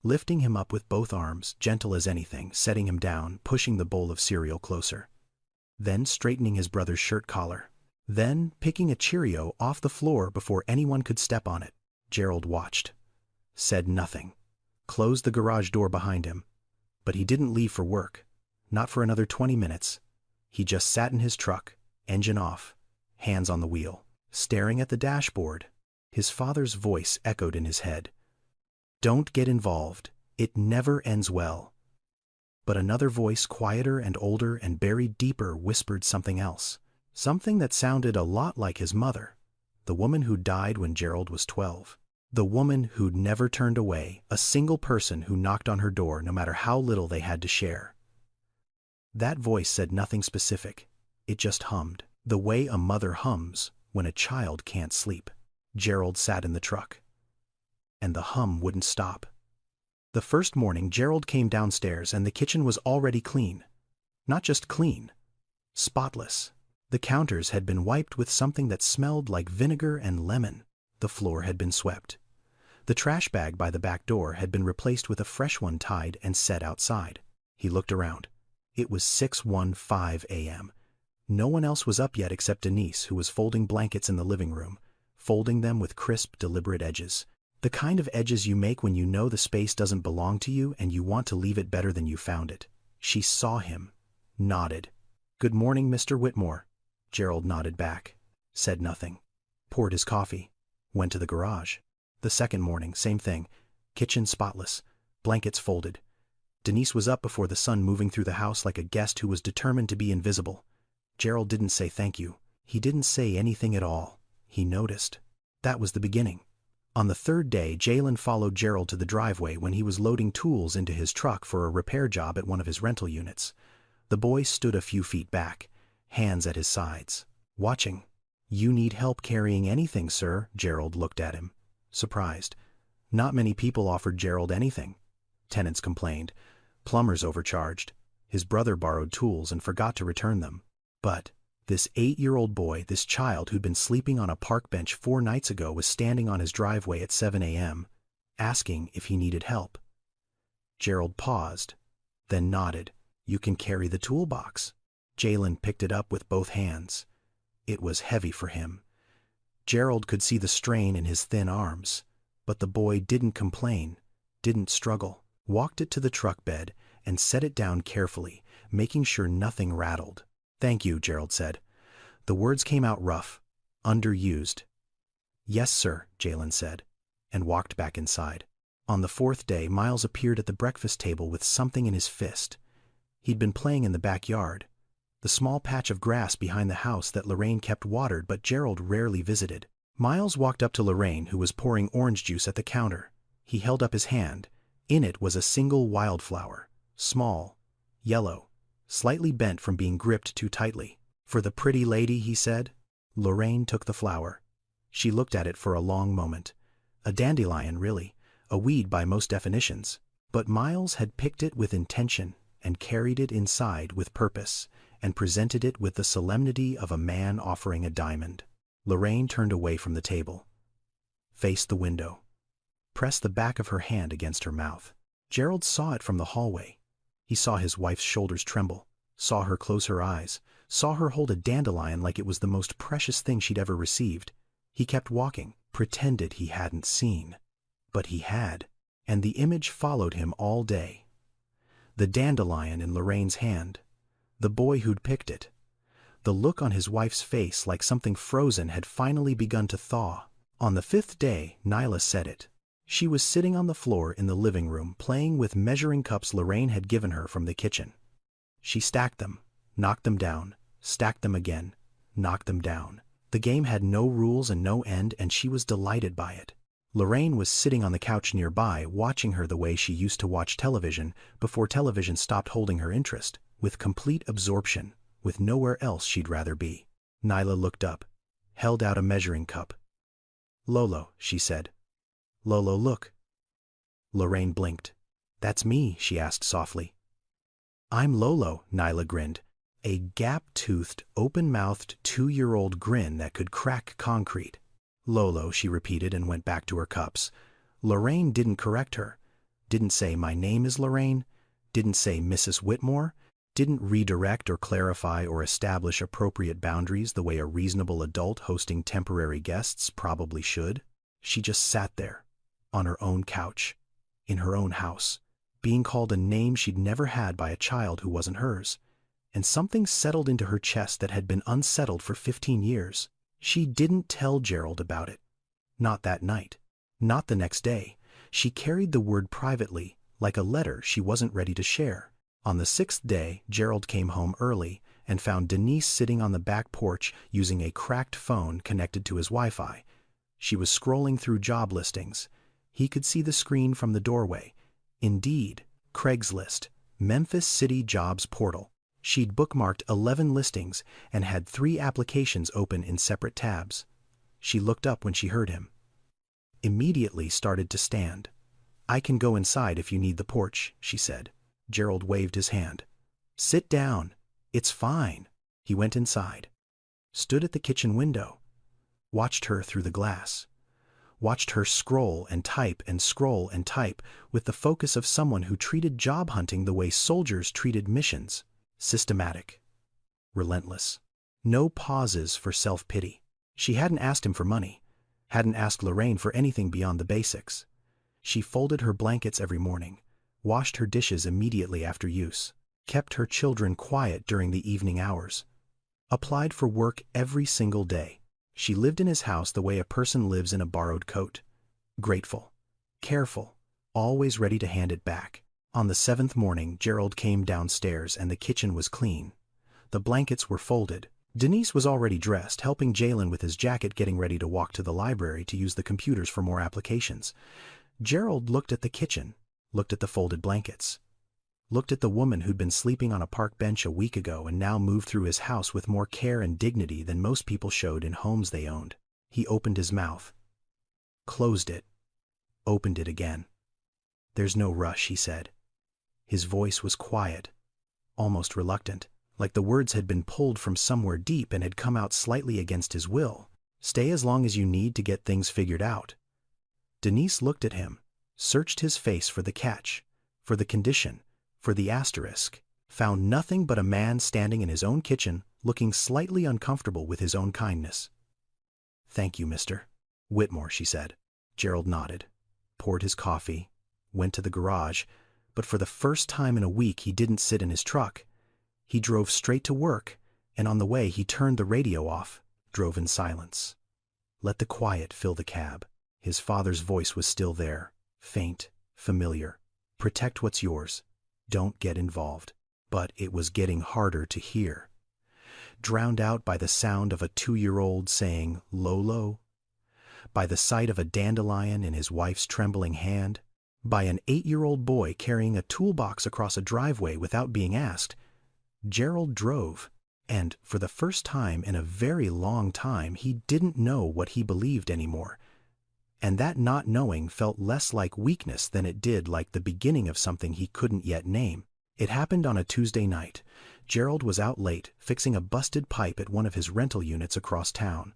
lifting him up with both arms, gentle as anything, setting him down, pushing the bowl of cereal closer. Then straightening his brother's shirt collar. Then picking a Cheerio off the floor before anyone could step on it. Gerald watched, said nothing, closed the garage door behind him. But he didn't leave for work, not for another 20 minutes. He just sat in his truck, engine off, hands on the wheel, staring at the dashboard. His father's voice echoed in his head. Don't get involved. It never ends well. But another voice, quieter and older and buried deeper, whispered something else. Something that sounded a lot like his mother, the woman who died when Gerald was 12. The woman who'd never turned away a single person who knocked on her door, no matter how little they had to share. That voice said nothing specific. It just hummed, the way a mother hums when a child can't sleep. Gerald sat in the truck, and the hum wouldn't stop. The first morning Gerald came downstairs and the kitchen was already clean. Not just clean, spotless. The counters had been wiped with something that smelled like vinegar and lemon. The floor had been swept. The trash bag by the back door had been replaced with a fresh one tied and set outside. He looked around. It was 6:15 a.m. No one else was up yet except Denise, who was folding blankets in the living room, folding them with crisp, deliberate edges. The kind of edges you make when you know the space doesn't belong to you and you want to leave it better than you found it. She saw him, nodded. "Good morning, Mr. Whitmore." Gerald nodded back, said nothing, poured his coffee, went to the garage. The second morning, same thing. Kitchen spotless, blankets folded. Denise was up before the sun, moving through the house like a guest who was determined to be invisible. Gerald didn't say thank you. He didn't say anything at all. He noticed. That was the beginning. On the third day, Jalen followed Gerald to the driveway when he was loading tools into his truck for a repair job at one of his rental units. The boy stood a few feet back, hands at his sides, watching. "You need help carrying anything, sir?" Gerald looked at him, surprised. Not many people offered Gerald anything. Tenants complained. Plumbers overcharged. His brother borrowed tools and forgot to return them. But this 8-year-old boy, this child who'd been sleeping on a park bench 4 nights ago, was standing on his driveway at 7 a.m., asking if he needed help. Gerald paused, then nodded. "You can carry the toolbox." Jalen picked it up with both hands. It was heavy for him. Gerald could see the strain in his thin arms, but the boy didn't complain, didn't struggle. Walked it to the truck bed and set it down carefully, making sure nothing rattled. "Thank you," Gerald said. The words came out rough, underused. "Yes, sir," Jalen said, and walked back inside. On the 4th day, Miles appeared at the breakfast table with something in his fist. He'd been playing in the backyard, the small patch of grass behind the house that Lorraine kept watered but Gerald rarely visited. Miles walked up to Lorraine, who was pouring orange juice at the counter. He held up his hand. In it was a single wildflower, small, yellow, slightly bent from being gripped too tightly. "For the pretty lady," he said. Lorraine took the flower. She looked at it for a long moment. A dandelion, really, a weed by most definitions. But Miles had picked it with intention and carried it inside with purpose and presented it with the solemnity of a man offering a diamond. Lorraine turned away from the table, faced the window, pressed the back of her hand against her mouth. Gerald saw it from the hallway. He saw his wife's shoulders tremble, saw her close her eyes, saw her hold a dandelion like it was the most precious thing she'd ever received. He kept walking, pretended he hadn't seen. But he had, and the image followed him all day. The dandelion in Lorraine's hand, the boy who'd picked it, the look on his wife's face like something frozen had finally begun to thaw. On the 5th day, Nyla said it. She was sitting on the floor in the living room playing with measuring cups Lorraine had given her from the kitchen. She stacked them, knocked them down, stacked them again, knocked them down. The game had no rules and no end, and she was delighted by it. Lorraine was sitting on the couch nearby, watching her the way she used to watch television before television stopped holding her interest, with complete absorption, with nowhere else she'd rather be. Nyla looked up, held out a measuring cup. "Lolo," she said. "Lolo, look." Lorraine blinked. "That's me?" she asked softly. "I'm Lolo," Nyla grinned. A gap-toothed, open-mouthed 2-year-old grin that could crack concrete. "Lolo," she repeated and went back to her cups. Lorraine didn't correct her. Didn't say, "My name is Lorraine." Didn't say, "Mrs. Whitmore." Didn't redirect or clarify or establish appropriate boundaries the way a reasonable adult hosting temporary guests probably should. She just sat there, on her own couch, in her own house, being called a name she'd never had by a child who wasn't hers. And something settled into her chest that had been unsettled for 15 years. She didn't tell Gerald about it. Not that night. Not the next day. She carried the word privately, like a letter she wasn't ready to share. On the 6th day, Gerald came home early and found Denise sitting on the back porch using a cracked phone connected to his Wi-Fi. She was scrolling through job listings. He could see the screen from the doorway. Indeed, Craigslist, Memphis City Jobs Portal. She'd bookmarked 11 listings and had 3 applications open in separate tabs. She looked up when she heard him. Immediately started to stand. "I can go inside if you need the porch," she said. Gerald waved his hand. "Sit down. It's fine." He went inside. Stood at the kitchen window. Watched her through the glass. Watched her scroll and type and scroll and type with the focus of someone who treated job hunting the way soldiers treated missions. Systematic. Relentless. No pauses for self-pity. She hadn't asked him for money. Hadn't asked Lorraine for anything beyond the basics. She folded her blankets every morning. Washed her dishes immediately after use. Kept her children quiet during the evening hours. Applied for work every single day. She lived in his house the way a person lives in a borrowed coat. Grateful. Careful. Always ready to hand it back. On the 7th morning, Gerald came downstairs and the kitchen was clean. The blankets were folded. Denise was already dressed, helping Jalen with his jacket, getting ready to walk to the library to use the computers for more applications. Gerald looked at the kitchen, looked at the folded blankets, looked at the woman who'd been sleeping on a park bench a week ago and now moved through his house with more care and dignity than most people showed in homes they owned. He opened his mouth, closed it, opened it again. "There's no rush," he said. His voice was quiet, almost reluctant, like the words had been pulled from somewhere deep and had come out slightly against his will. "Stay as long as you need to get things figured out." Denise looked at him, searched his face for the catch, for the condition, for the asterisk, found nothing but a man standing in his own kitchen, looking slightly uncomfortable with his own kindness. "Thank you, Mr. Whitmore," she said. Gerald nodded, poured his coffee, went to the garage, but for the first time in a week he didn't sit in his truck. He drove straight to work, and on the way he turned the radio off, drove in silence. Let the quiet fill the cab. His father's voice was still there, faint, familiar. "Protect what's yours. Don't get involved." But it was getting harder to hear. Drowned out by the sound of a 2-year-old saying, "Lolo." by the sight of a dandelion in his wife's trembling hand, by an 8-year-old boy carrying a toolbox across a driveway without being asked. Gerald drove, and for the first time in a very long time he didn't know what he believed anymore. And that not knowing felt less like weakness than it did like the beginning of something he couldn't yet name. It happened on a Tuesday night. Gerald was out late, fixing a busted pipe at one of his rental units across town.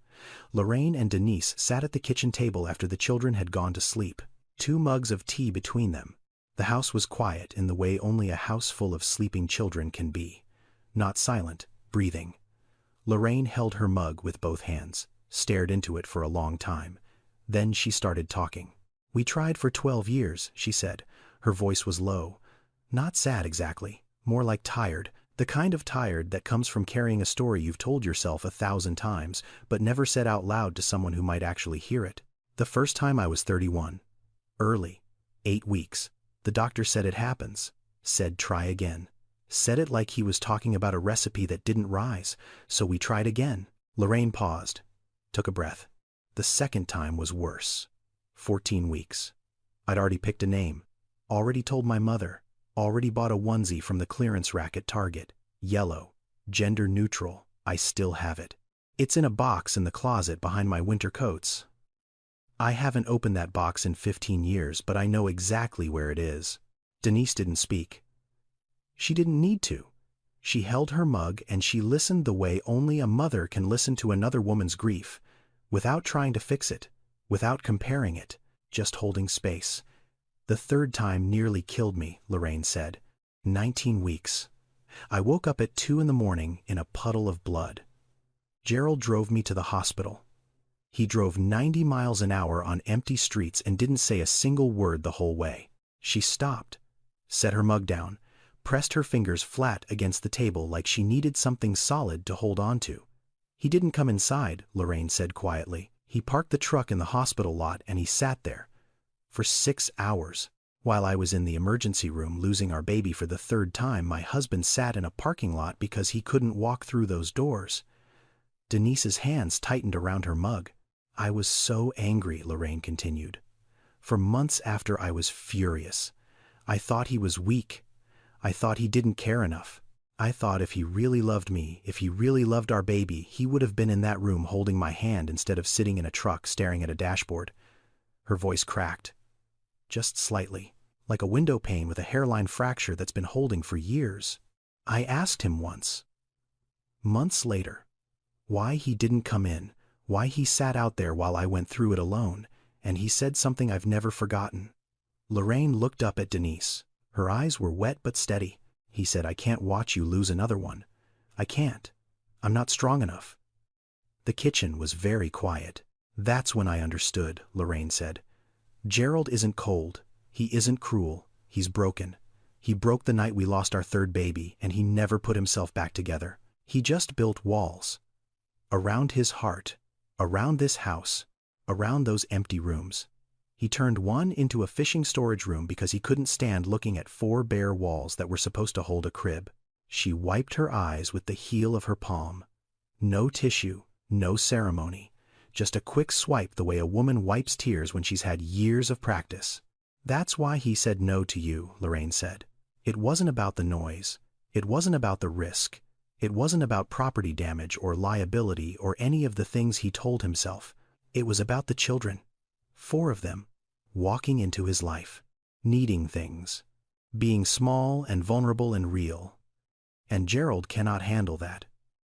Lorraine and Denise sat at the kitchen table after the children had gone to sleep, 2 mugs of tea between them. The house was quiet in the way only a house full of sleeping children can be. Not silent, breathing. Lorraine held her mug with both hands, stared into it for a long time. Then she started talking. "We tried for 12 years, she said. Her voice was low. Not sad exactly, more like tired, the kind of tired that comes from carrying a story you've told yourself 1,000 times, but never said out loud to someone who might actually hear it. The first time I was 31. Early. 8 weeks. The doctor said it happens. Said try again. Said it like he was talking about a recipe that didn't rise, so we tried again." Lorraine paused, took a breath. "The second time was worse. 14 weeks. I'd already picked a name, already told my mother, already bought a onesie from the clearance rack at Target. Yellow, gender neutral, I still have it. It's in a box in the closet behind my winter coats. I haven't opened that box in 15 years, but I know exactly where it is." Denise didn't speak. She didn't need to. She held her mug and she listened the way only a mother can listen to another woman's grief, without trying to fix it, without comparing it, just holding space. "The third time nearly killed me," Lorraine said. 19 weeks. I woke up at 2 in the morning in a puddle of blood. Gerald drove me to the hospital. He drove 90 miles an hour on empty streets and didn't say a single word the whole way. She stopped, set her mug down, pressed her fingers flat against the table like she needed something solid to hold on to. "He didn't come inside," Lorraine said quietly. "He parked the truck in the hospital lot and he sat there. For 6 hours. While I was in the emergency room losing our baby for the 3rd time, my husband sat in a parking lot because he couldn't walk through those doors." Denise's hands tightened around her mug. "I was so angry," Lorraine continued. "For months after I was furious. I thought he was weak. I thought he didn't care enough. I thought if he really loved me, if he really loved our baby, he would have been in that room holding my hand instead of sitting in a truck staring at a dashboard." Her voice cracked. Just slightly, like a window pane with a hairline fracture that's been holding for years. "I asked him once, months later, why he didn't come in, why he sat out there while I went through it alone, and he said something I've never forgotten." Lorraine looked up at Denise. Her eyes were wet but steady. "He said, I can't watch you lose another one. I can't. I'm not strong enough." The kitchen was very quiet. "That's when I understood," Lorraine said. "Gerald isn't cold. He isn't cruel. He's broken. He broke the night we lost our 3rd baby, and he never put himself back together. He just built walls. Around his heart, around this house, around those empty rooms. He turned one into a fishing storage room because he couldn't stand looking at 4 bare walls that were supposed to hold a crib." She wiped her eyes with the heel of her palm. No tissue, no ceremony, just a quick swipe the way a woman wipes tears when she's had years of practice. "That's why he said no to you," Lorraine said. "It wasn't about the noise. It wasn't about the risk. It wasn't about property damage or liability or any of the things he told himself. It was about the children. 4 of them. Walking into his life. Needing things. Being small and vulnerable and real. And Gerald cannot handle that.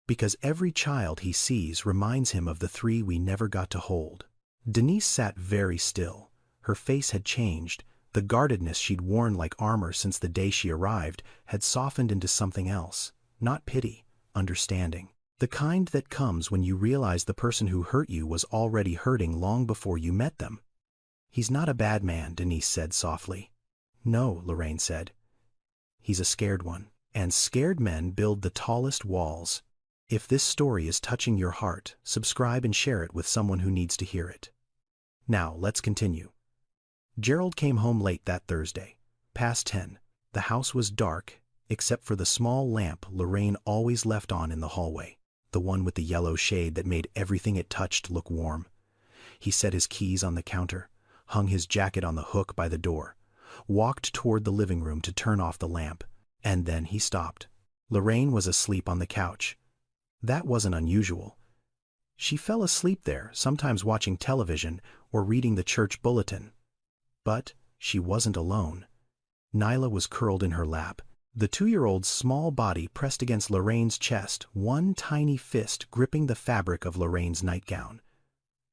Because every child he sees reminds him of the 3 we never got to hold." Denise sat very still. Her face had changed. The guardedness she'd worn like armor since the day she arrived had softened into something else. Not pity, understanding. The kind that comes when you realize the person who hurt you was already hurting long before you met them. "He's not a bad man," Denise said softly. "No," Lorraine said. "He's a scared one. And scared men build the tallest walls." If this story is touching your heart, subscribe and share it with someone who needs to hear it. Now, let's continue. Gerald came home late that Thursday, past 10. The house was dark, except for the small lamp Lorraine always left on in the hallway, the one with the yellow shade that made everything it touched look warm. He set his keys on the counter, hung his jacket on the hook by the door, walked toward the living room to turn off the lamp, and then he stopped. Lorraine was asleep on the couch. That wasn't unusual. She fell asleep there, sometimes watching television or reading the church bulletin. But she wasn't alone. Nyla was curled in her lap, the 2-year-old's small body pressed against Lorraine's chest, one tiny fist gripping the fabric of Lorraine's nightgown.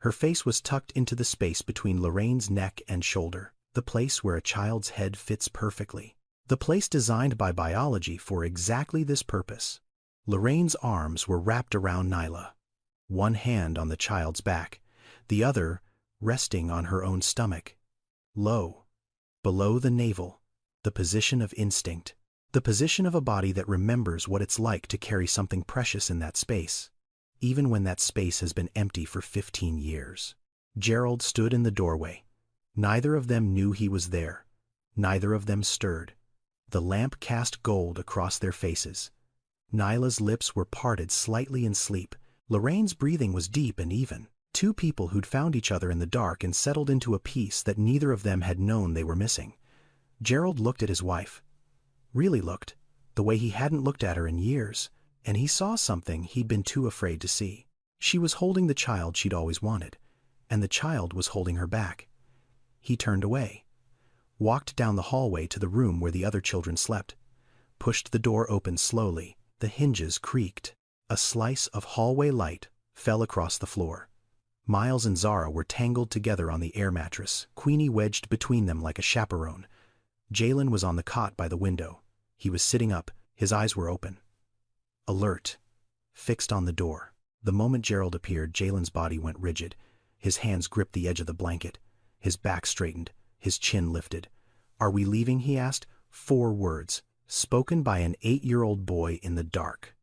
Her face was tucked into the space between Lorraine's neck and shoulder, the place where a child's head fits perfectly, the place designed by biology for exactly this purpose. Lorraine's arms were wrapped around Nyla, one hand on the child's back, the other resting on her own stomach. Low, below the navel, the position of instinct, the position of a body that remembers what it's like to carry something precious in that space, even when that space has been empty for 15 years. Gerald stood in the doorway. Neither of them knew he was there. Neither of them stirred. The lamp cast gold across their faces. Nyla's lips were parted slightly in sleep. Lorraine's breathing was deep and even. Two people who'd found each other in the dark and settled into a peace that neither of them had known they were missing. Gerald looked at his wife. Really looked, the way he hadn't looked at her in years, and he saw something he'd been too afraid to see. She was holding the child she'd always wanted, and the child was holding her back. He turned away, walked down the hallway to the room where the other children slept, pushed the door open slowly. The hinges creaked. A slice of hallway light fell across the floor. Miles and Zara were tangled together on the air mattress, Queenie wedged between them like a chaperone. Jalen was on the cot by the window. He was sitting up, his eyes were open. Alert. Fixed on the door. The moment Gerald appeared, Jalen's body went rigid. His hands gripped the edge of the blanket. His back straightened, his chin lifted. "Are we leaving?" he asked. 4 words, spoken by an 8-year-old boy in the dark.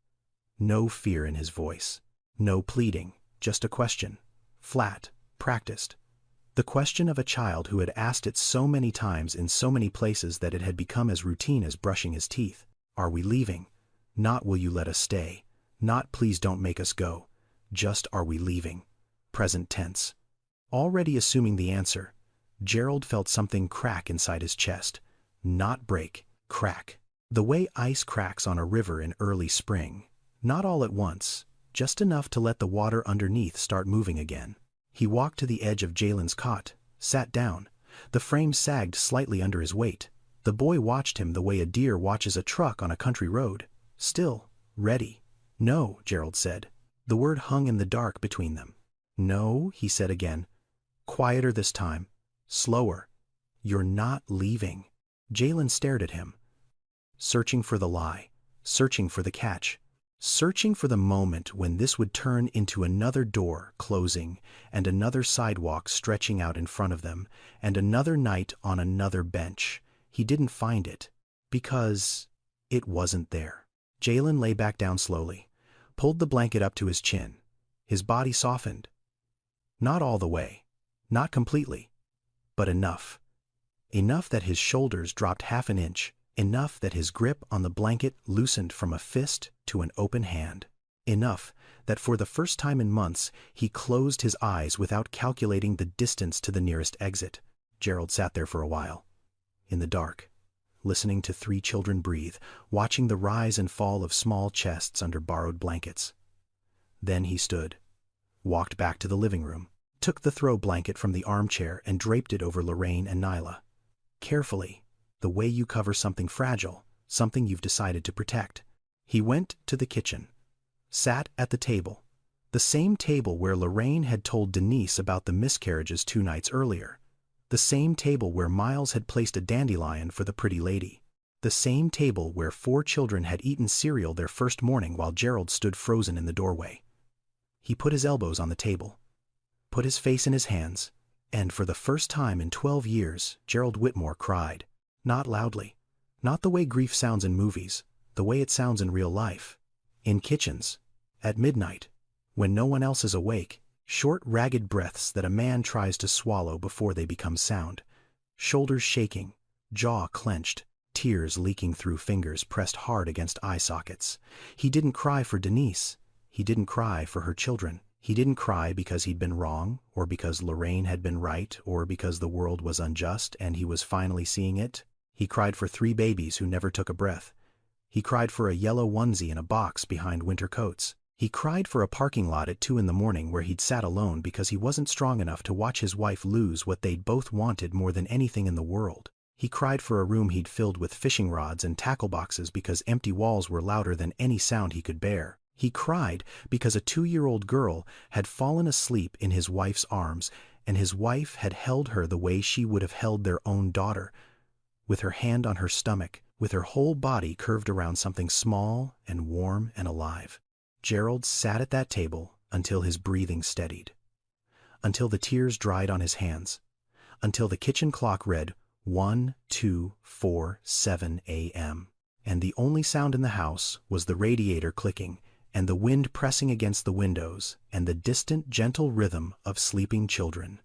No fear in his voice. No pleading, just a question. Flat, practiced. The question of a child who had asked it so many times in so many places that it had become as routine as brushing his teeth. Are we leaving? Not will you let us stay. Not please don't make us go. Just are we leaving? Present tense. Already assuming the answer, Gerald felt something crack inside his chest. Not break, crack. The way ice cracks on a river in early spring. Not all at once, just enough to let the water underneath start moving again. He walked to the edge of Jalen's cot, sat down. The frame sagged slightly under his weight. The boy watched him the way a deer watches a truck on a country road. Still, ready. "No," Gerald said. The word hung in the dark between them. "No," he said again. Quieter this time. Slower. "You're not leaving." Jalen stared at him, searching for the lie, searching for the catch, searching for the moment when this would turn into another door closing, and another sidewalk stretching out in front of them, and another night on another bench. He didn't find it, because it wasn't there. Jalen lay back down slowly, pulled the blanket up to his chin. His body softened. Not all the way, not completely, but enough. Enough that his shoulders dropped half an inch, enough that his grip on the blanket loosened from a fist to an open hand. Enough that for the first time in months he closed his eyes without calculating the distance to the nearest exit. Gerald sat there for a while, in the dark, listening to 3 children breathe, watching the rise and fall of small chests under borrowed blankets. Then he stood, walked back to the living room, took the throw blanket from the armchair and draped it over Lorraine and Nyla. Carefully, the way you cover something fragile, something you've decided to protect. He went to the kitchen, sat at the table, the same table where Lorraine had told Denise about the miscarriages 2 nights earlier, the same table where Miles had placed a dandelion for the pretty lady, the same table where 4 children had eaten cereal their first morning while Gerald stood frozen in the doorway. He put his elbows on the table, put his face in his hands, and for the first time in 12 years, Gerald Whitmore cried. Not loudly, not the way grief sounds in movies, the way it sounds in real life. In kitchens, at midnight, when no one else is awake, short, ragged breaths that a man tries to swallow before they become sound. Shoulders shaking, jaw clenched, tears leaking through fingers pressed hard against eye sockets. He didn't cry for Denise. He didn't cry for her children. He didn't cry because he'd been wrong, or because Lorraine had been right, or because the world was unjust and he was finally seeing it. He cried for 3 babies who never took a breath. He cried for a yellow onesie in a box behind winter coats. He cried for a parking lot at 2 in the morning where he'd sat alone because he wasn't strong enough to watch his wife lose what they'd both wanted more than anything in the world. He cried for a room he'd filled with fishing rods and tackle boxes because empty walls were louder than any sound he could bear. He cried because a 2-year-old girl had fallen asleep in his wife's arms, and his wife had held her the way she would have held their own daughter, with her hand on her stomach, with her whole body curved around something small and warm and alive. Gerald sat at that table until his breathing steadied, until the tears dried on his hands, until the kitchen clock read 1:2:4:7 a.m., and the only sound in the house was the radiator clicking and the wind pressing against the windows and the distant, gentle rhythm of sleeping children.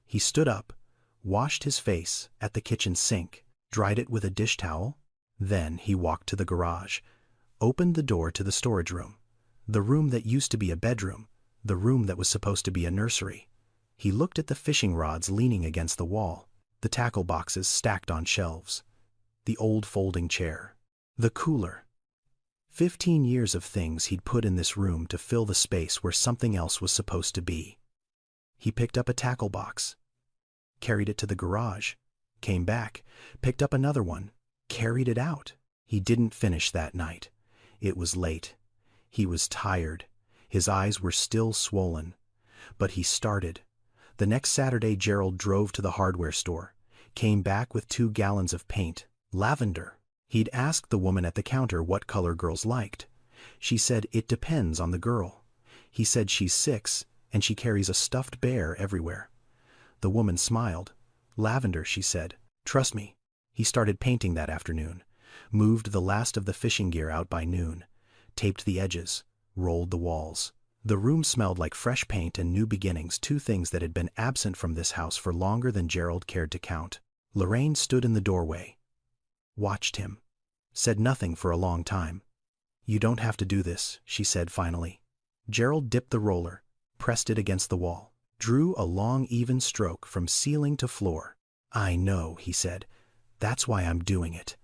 He stood up, washed his face at the kitchen sink, dried it with a dish towel. Then he walked to the garage, opened the door to the storage room, the room that used to be a bedroom, the room that was supposed to be a nursery. He looked at the fishing rods leaning against the wall, the tackle boxes stacked on shelves, the old folding chair, the cooler. 15 years of things he'd put in this room to fill the space where something else was supposed to be. He picked up a tackle box, carried it to the garage, came back, picked up another one, carried it out. He didn't finish that night. It was late. He was tired. His eyes were still swollen. But he started. The next Saturday, Gerald drove to the hardware store, came back with 2 gallons of paint, lavender. He'd asked the woman at the counter what color girls liked. She said it depends on the girl. He said she's 6 and she carries a stuffed bear everywhere. The woman smiled. Lavender, she said. Trust me. He started painting that afternoon, moved the last of the fishing gear out by noon, taped the edges, rolled the walls. The room smelled like fresh paint and new beginnings, 2 things that had been absent from this house for longer than Gerald cared to count. Lorraine stood in the doorway, watched him, said nothing for a long time. You don't have to do this, she said finally. Gerald dipped the roller, pressed it against the wall, drew a long even stroke from ceiling to floor. I know, he said. That's why I'm doing it.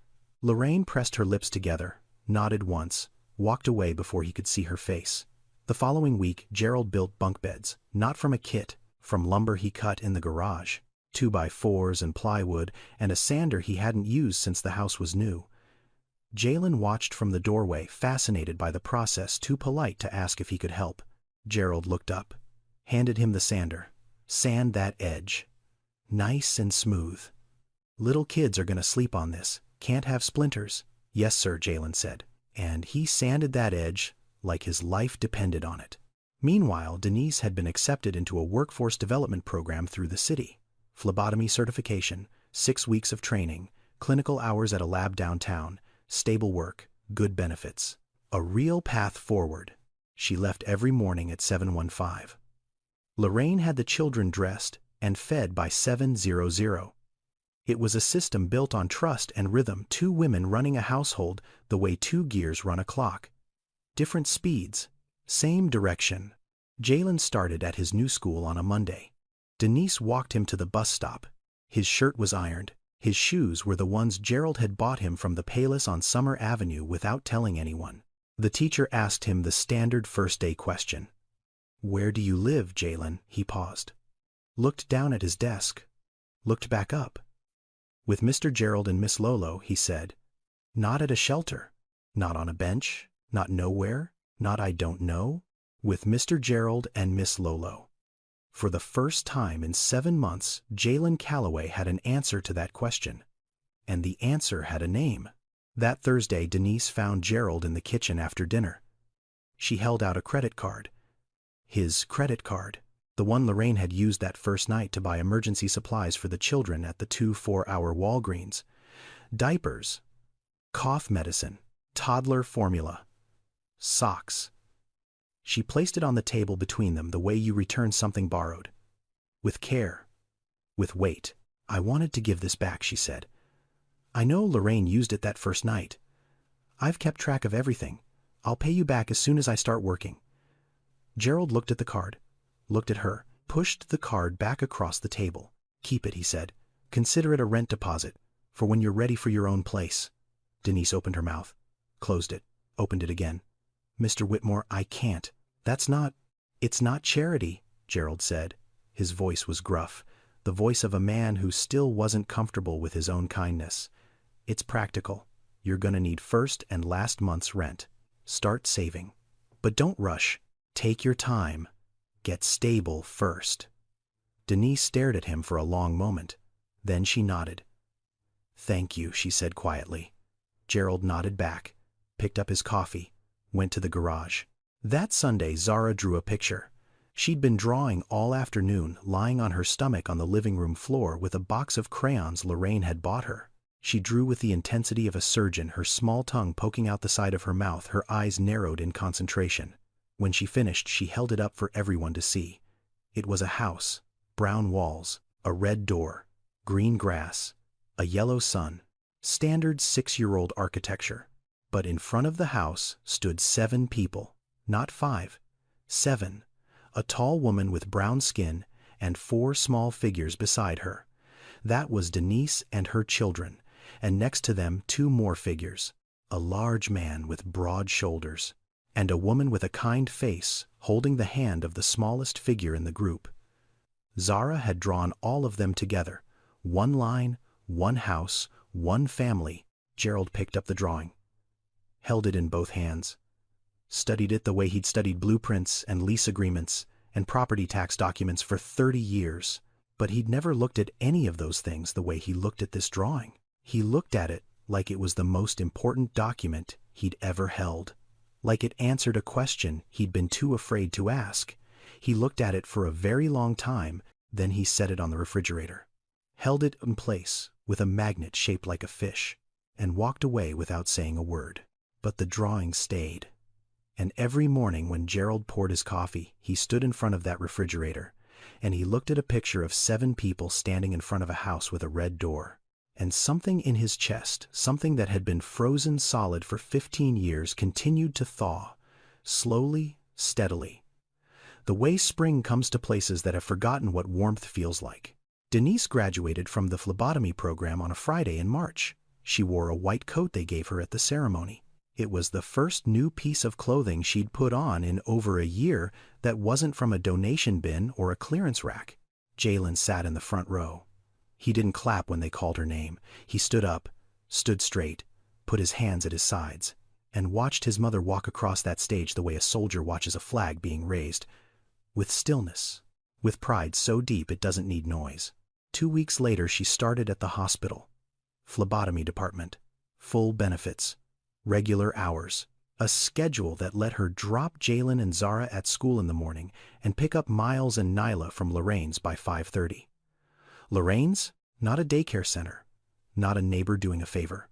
Lorraine pressed her lips together, nodded once, walked away before he could see her face. The following week, Gerald built bunk beds, not from a kit, from lumber he cut in the garage, 2x4s and plywood, and a sander he hadn't used since the house was new. Jalen watched from the doorway, fascinated by the process, too polite to ask if he could help. Gerald looked up, handed him the sander. Sand that edge. Nice and smooth. Little kids are going to sleep on this. Can't have splinters. Yes, sir, Jalen said. And he sanded that edge like his life depended on it. Meanwhile, Denise had been accepted into a workforce development program through the city. Phlebotomy certification, 6 weeks of training, clinical hours at a lab downtown, stable work, good benefits. A real path forward. She left every morning at 7:15. Lorraine had the children dressed and fed by 7:00. It was a system built on trust and rhythm, 2 women running a household the way 2 gears run a clock. Different speeds, same direction. Jalen started at his new school on a Monday. Denise walked him to the bus stop. His shirt was ironed. His shoes were the ones Gerald had bought him from the Payless on Summer Avenue without telling anyone. The teacher asked him the standard first-day question. Where do you live, Jalen? He paused. Looked down at his desk. Looked back up. With Mr. Gerald and Miss Lolo, he said. Not at a shelter. Not on a bench. Not nowhere. Not I don't know. With Mr. Gerald and Miss Lolo. For the first time in 7 months, Jalen Calloway had an answer to that question. And the answer had a name. That Thursday, Denise found Gerald in the kitchen after dinner. She held out a credit card. His credit card. The one Lorraine had used that first night to buy emergency supplies for the children at the 2 4-hour Walgreens. Diapers. Cough medicine. Toddler formula. Socks. She placed it on the table between them the way you return something borrowed. With care. With weight. I wanted to give this back, she said. I know Lorraine used it that first night. I've kept track of everything. I'll pay you back as soon as I start working. Gerald looked at the card, looked at her, pushed the card back across the table. "Keep it," he said. "Consider it a rent deposit, for when you're ready for your own place." Denise opened her mouth, closed it, opened it again. "Mr. Whitmore, I can't. It's not charity," Gerald said. His voice was gruff, the voice of a man who still wasn't comfortable with his own kindness. "It's practical. You're gonna need first and last month's rent. Start saving. But don't rush. Take your time. Get stable first." Denise stared at him for a long moment. Then she nodded. "Thank you," she said quietly. Gerald nodded back, picked up his coffee, went to the garage. That Sunday, Zara drew a picture. She'd been drawing all afternoon, lying on her stomach on the living room floor with a box of crayons Lorraine had bought her. She drew with the intensity of a surgeon, her small tongue poking out the side of her mouth, her eyes narrowed in concentration. When she finished, she held it up for everyone to see. It was a house, brown walls, a red door, green grass, a yellow sun, standard 6-year-old architecture. But in front of the house stood 7 people, not 5, 7. A tall woman with brown skin and 4 small figures beside her. That was Denise and her children, and next to them 2 more figures, a large man with broad shoulders, and a woman with a kind face holding the hand of the smallest figure in the group. Zara had drawn all of them together, one line, one house, one family. Gerald picked up the drawing, held it in both hands, studied it the way he'd studied blueprints and lease agreements and property tax documents for 30 years. But he'd never looked at any of those things the way he looked at this drawing. He looked at it like it was the most important document he'd ever held, like it answered a question he'd been too afraid to ask. He looked at it for a very long time, then he set it on the refrigerator, held it in place with a magnet shaped like a fish, and walked away without saying a word. But the drawing stayed. And every morning when Gerald poured his coffee, he stood in front of that refrigerator, and he looked at a picture of 7 people standing in front of a house with a red door. And something in his chest, something that had been frozen solid for 15 years, continued to thaw, slowly, steadily. The way spring comes to places that have forgotten what warmth feels like. Denise graduated from the phlebotomy program on a Friday in March. She wore a white coat they gave her at the ceremony. It was the first new piece of clothing she'd put on in over a year that wasn't from a donation bin or a clearance rack. Jalen sat in the front row. He didn't clap when they called her name. He stood up, stood straight, put his hands at his sides, and watched his mother walk across that stage the way a soldier watches a flag being raised, with stillness, with pride so deep it doesn't need noise. 2 weeks later, she started at the hospital. Phlebotomy department, full benefits, regular hours, a schedule that let her drop Jalen and Zara at school in the morning and pick up Miles and Nyla from Lorraine's by 5:30. Lorraine's? Not a daycare center, not a neighbor doing a favor.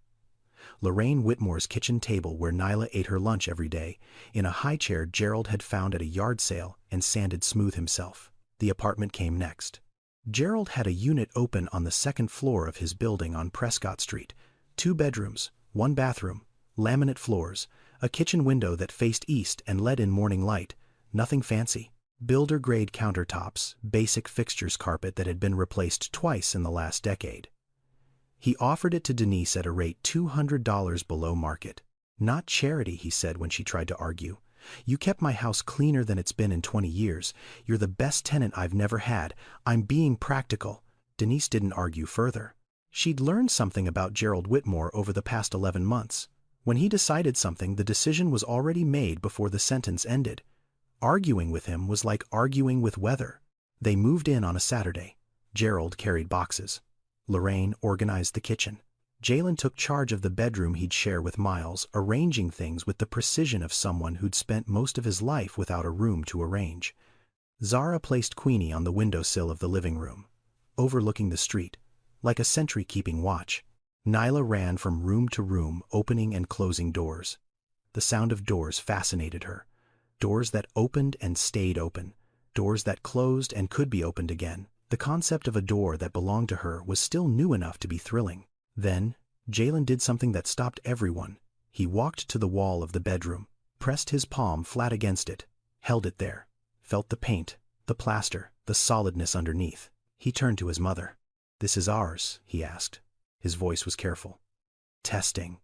Lorraine Whitmore's kitchen table where Nyla ate her lunch every day, in a high chair Gerald had found at a yard sale and sanded smooth himself. The apartment came next. Gerald had a unit open on the 2nd floor of his building on Prescott Street. 2 bedrooms, 1 bathroom, laminate floors, a kitchen window that faced east and let in morning light. Nothing fancy. Builder-grade countertops, basic fixtures, carpet that had been replaced twice in the last decade. He offered it to Denise at a rate $200 below market. "Not charity," he said when she tried to argue. "You kept my house cleaner than it's been in 20 years. You're the best tenant I've never had. I'm being practical." Denise didn't argue further. She'd learned something about Gerald Whitmore over the past 11 months. When he decided something, the decision was already made before the sentence ended. Arguing with him was like arguing with weather. They moved in on a Saturday. Gerald carried boxes. Lorraine organized the kitchen. Jalen took charge of the bedroom he'd share with Miles, arranging things with the precision of someone who'd spent most of his life without a room to arrange. Zara placed Queenie on the windowsill of the living room, overlooking the street, like a sentry keeping watch. Nyla ran from room to room, opening and closing doors. The sound of doors fascinated her. Doors that opened and stayed open. Doors that closed and could be opened again. The concept of a door that belonged to her was still new enough to be thrilling. Then, Jalen did something that stopped everyone. He walked to the wall of the bedroom, pressed his palm flat against it, held it there, felt the paint, The plaster, the solidness underneath. He turned to his mother. "This is ours?" he asked. His voice was careful. "Testing."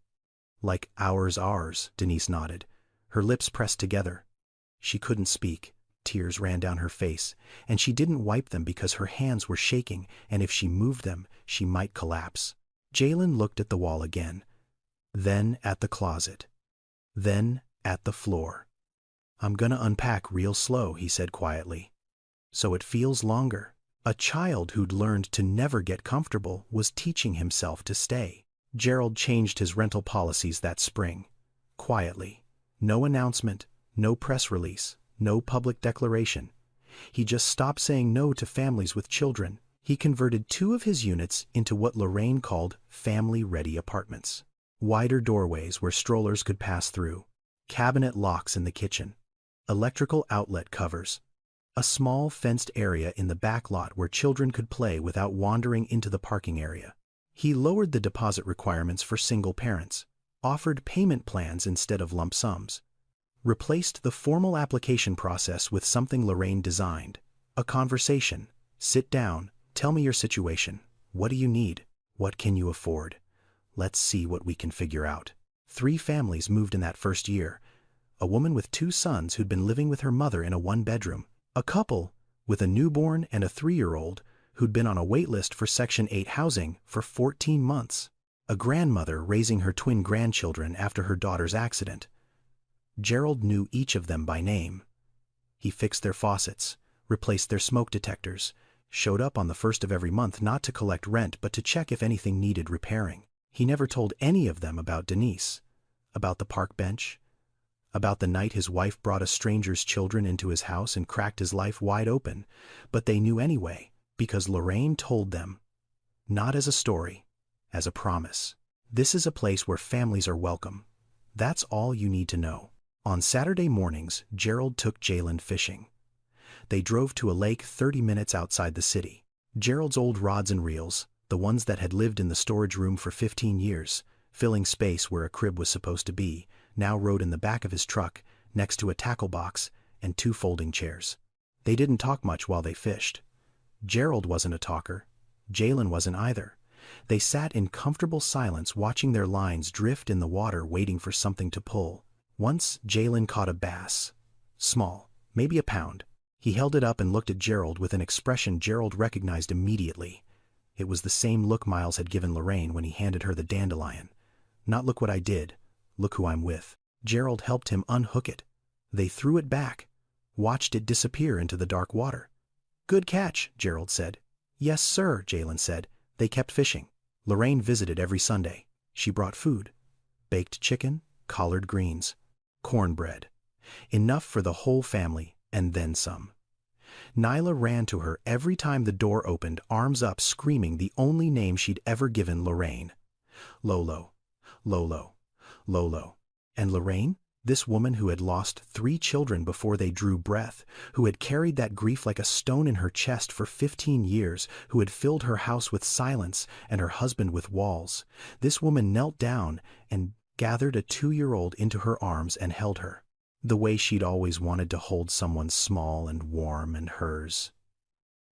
"Like ours," Denise nodded. Her lips pressed together. She couldn't speak. Tears ran down her face, and she didn't wipe them because her hands were shaking, and if she moved them, she might collapse. Jalen looked at the wall again, then at the closet, then at the floor. "I'm gonna unpack real slow," he said quietly. "So it feels longer." A child who'd learned to never get comfortable was teaching himself to stay. Gerald changed his rental policies that spring. Quietly. No announcement, no press release, no public declaration. He just stopped saying no to families with children. He converted 2 of his units into what Lorraine called family-ready apartments. Wider doorways where strollers could pass through. Cabinet locks in the kitchen. Electrical outlet covers. A small fenced area in the back lot where children could play without wandering into the parking area. He lowered the deposit requirements for single parents, offered payment plans instead of lump sums, replaced the formal application process with something Lorraine designed. A conversation. "Sit down, tell me your situation. What do you need? What can you afford? Let's see what we can figure out." 3 families moved in that first year. A woman with 2 sons who'd been living with her mother in a 1-bedroom. A couple with a newborn and a 3-year-old who'd been on a wait list for Section 8 housing for 14 months. A grandmother raising her twin grandchildren after her daughter's accident. Gerald knew each of them by name. He fixed their faucets, replaced their smoke detectors, showed up on the 1st of every month not to collect rent but to check if anything needed repairing. He never told any of them about Denise, about the park bench, about the night his wife brought a stranger's children into his house and cracked his life wide open, but they knew anyway, because Lorraine told them. Not as a story, as a promise. This is a place where families are welcome. That's all you need to know. On Saturday mornings, Gerald took Jalen fishing. They drove to a lake 30 minutes outside the city. Gerald's old rods and reels, the ones that had lived in the storage room for 15 years, filling space where a crib was supposed to be, now rode in the back of his truck, next to a tackle box and 2 folding chairs. They didn't talk much while they fished. Gerald wasn't a talker. Jalen wasn't either. They sat in comfortable silence watching their lines drift in the water waiting for something to pull. Once Jalen caught a bass. Small, maybe a pound. He held it up and looked at Gerald with an expression Gerald recognized immediately. It was the same look Miles had given Lorraine when he handed her the dandelion. Not "look what I did, look who I'm with." Gerald helped him unhook it. They threw it back, watched it disappear into the dark water. "Good catch," Gerald said. "Yes, sir," Jalen said. They kept fishing. Lorraine visited every Sunday. She brought food. Baked chicken, collard greens, cornbread. Enough for the whole family, and then some. Nyla ran to her every time the door opened, arms up, screaming the only name she'd ever given Lorraine. Lolo, Lolo, Lolo. And Lorraine? This woman who had lost 3 children before they drew breath, who had carried that grief like a stone in her chest for 15 years, who had filled her house with silence and her husband with walls. This woman knelt down and gathered a 2-year-old into her arms and held her. The way she'd always wanted to hold someone small and warm and hers.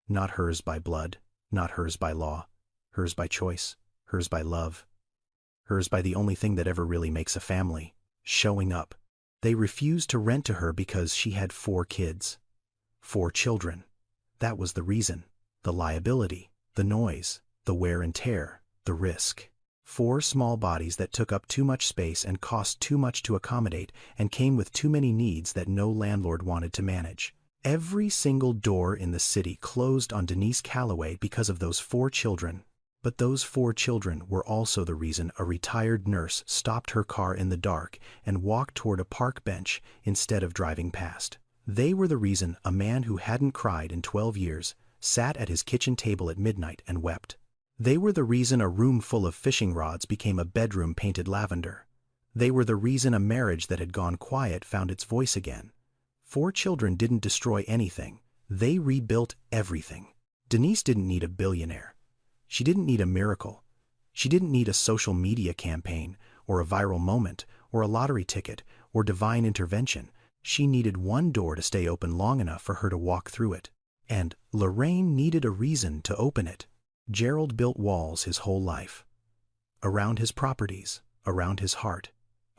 Not hers by blood, not hers by law, hers by choice, hers by love. Hers by the only thing that ever really makes a family, showing up. They refused to rent to her because she had 4 kids. 4 children. That was the reason. The liability, the noise, the wear and tear, the risk. 4 small bodies that took up too much space and cost too much to accommodate and came with too many needs that no landlord wanted to manage. Every single door in the city closed on Denise Calloway because of those 4 children. But those 4 children were also the reason a retired nurse stopped her car in the dark and walked toward a park bench instead of driving past. They were the reason a man who hadn't cried in 12 years sat at his kitchen table at midnight and wept. They were the reason a room full of fishing rods became a bedroom painted lavender. They were the reason a marriage that had gone quiet found its voice again. 4 children didn't destroy anything. They rebuilt everything. Denise didn't need a billionaire. She didn't need a miracle. She didn't need a social media campaign, or a viral moment, or a lottery ticket, or divine intervention. She needed one door to stay open long enough for her to walk through it. And Lorraine needed a reason to open it. Gerald built walls his whole life. Around his properties, around his heart,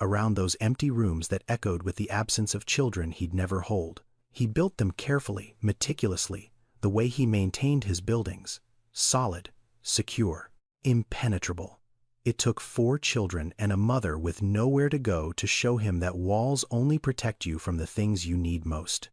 around those empty rooms that echoed with the absence of children he'd never hold. He built them carefully, meticulously, the way he maintained his buildings. Solid, secure, impenetrable. It took 4 children and a mother with nowhere to go to show him that walls only protect you from the things you need most.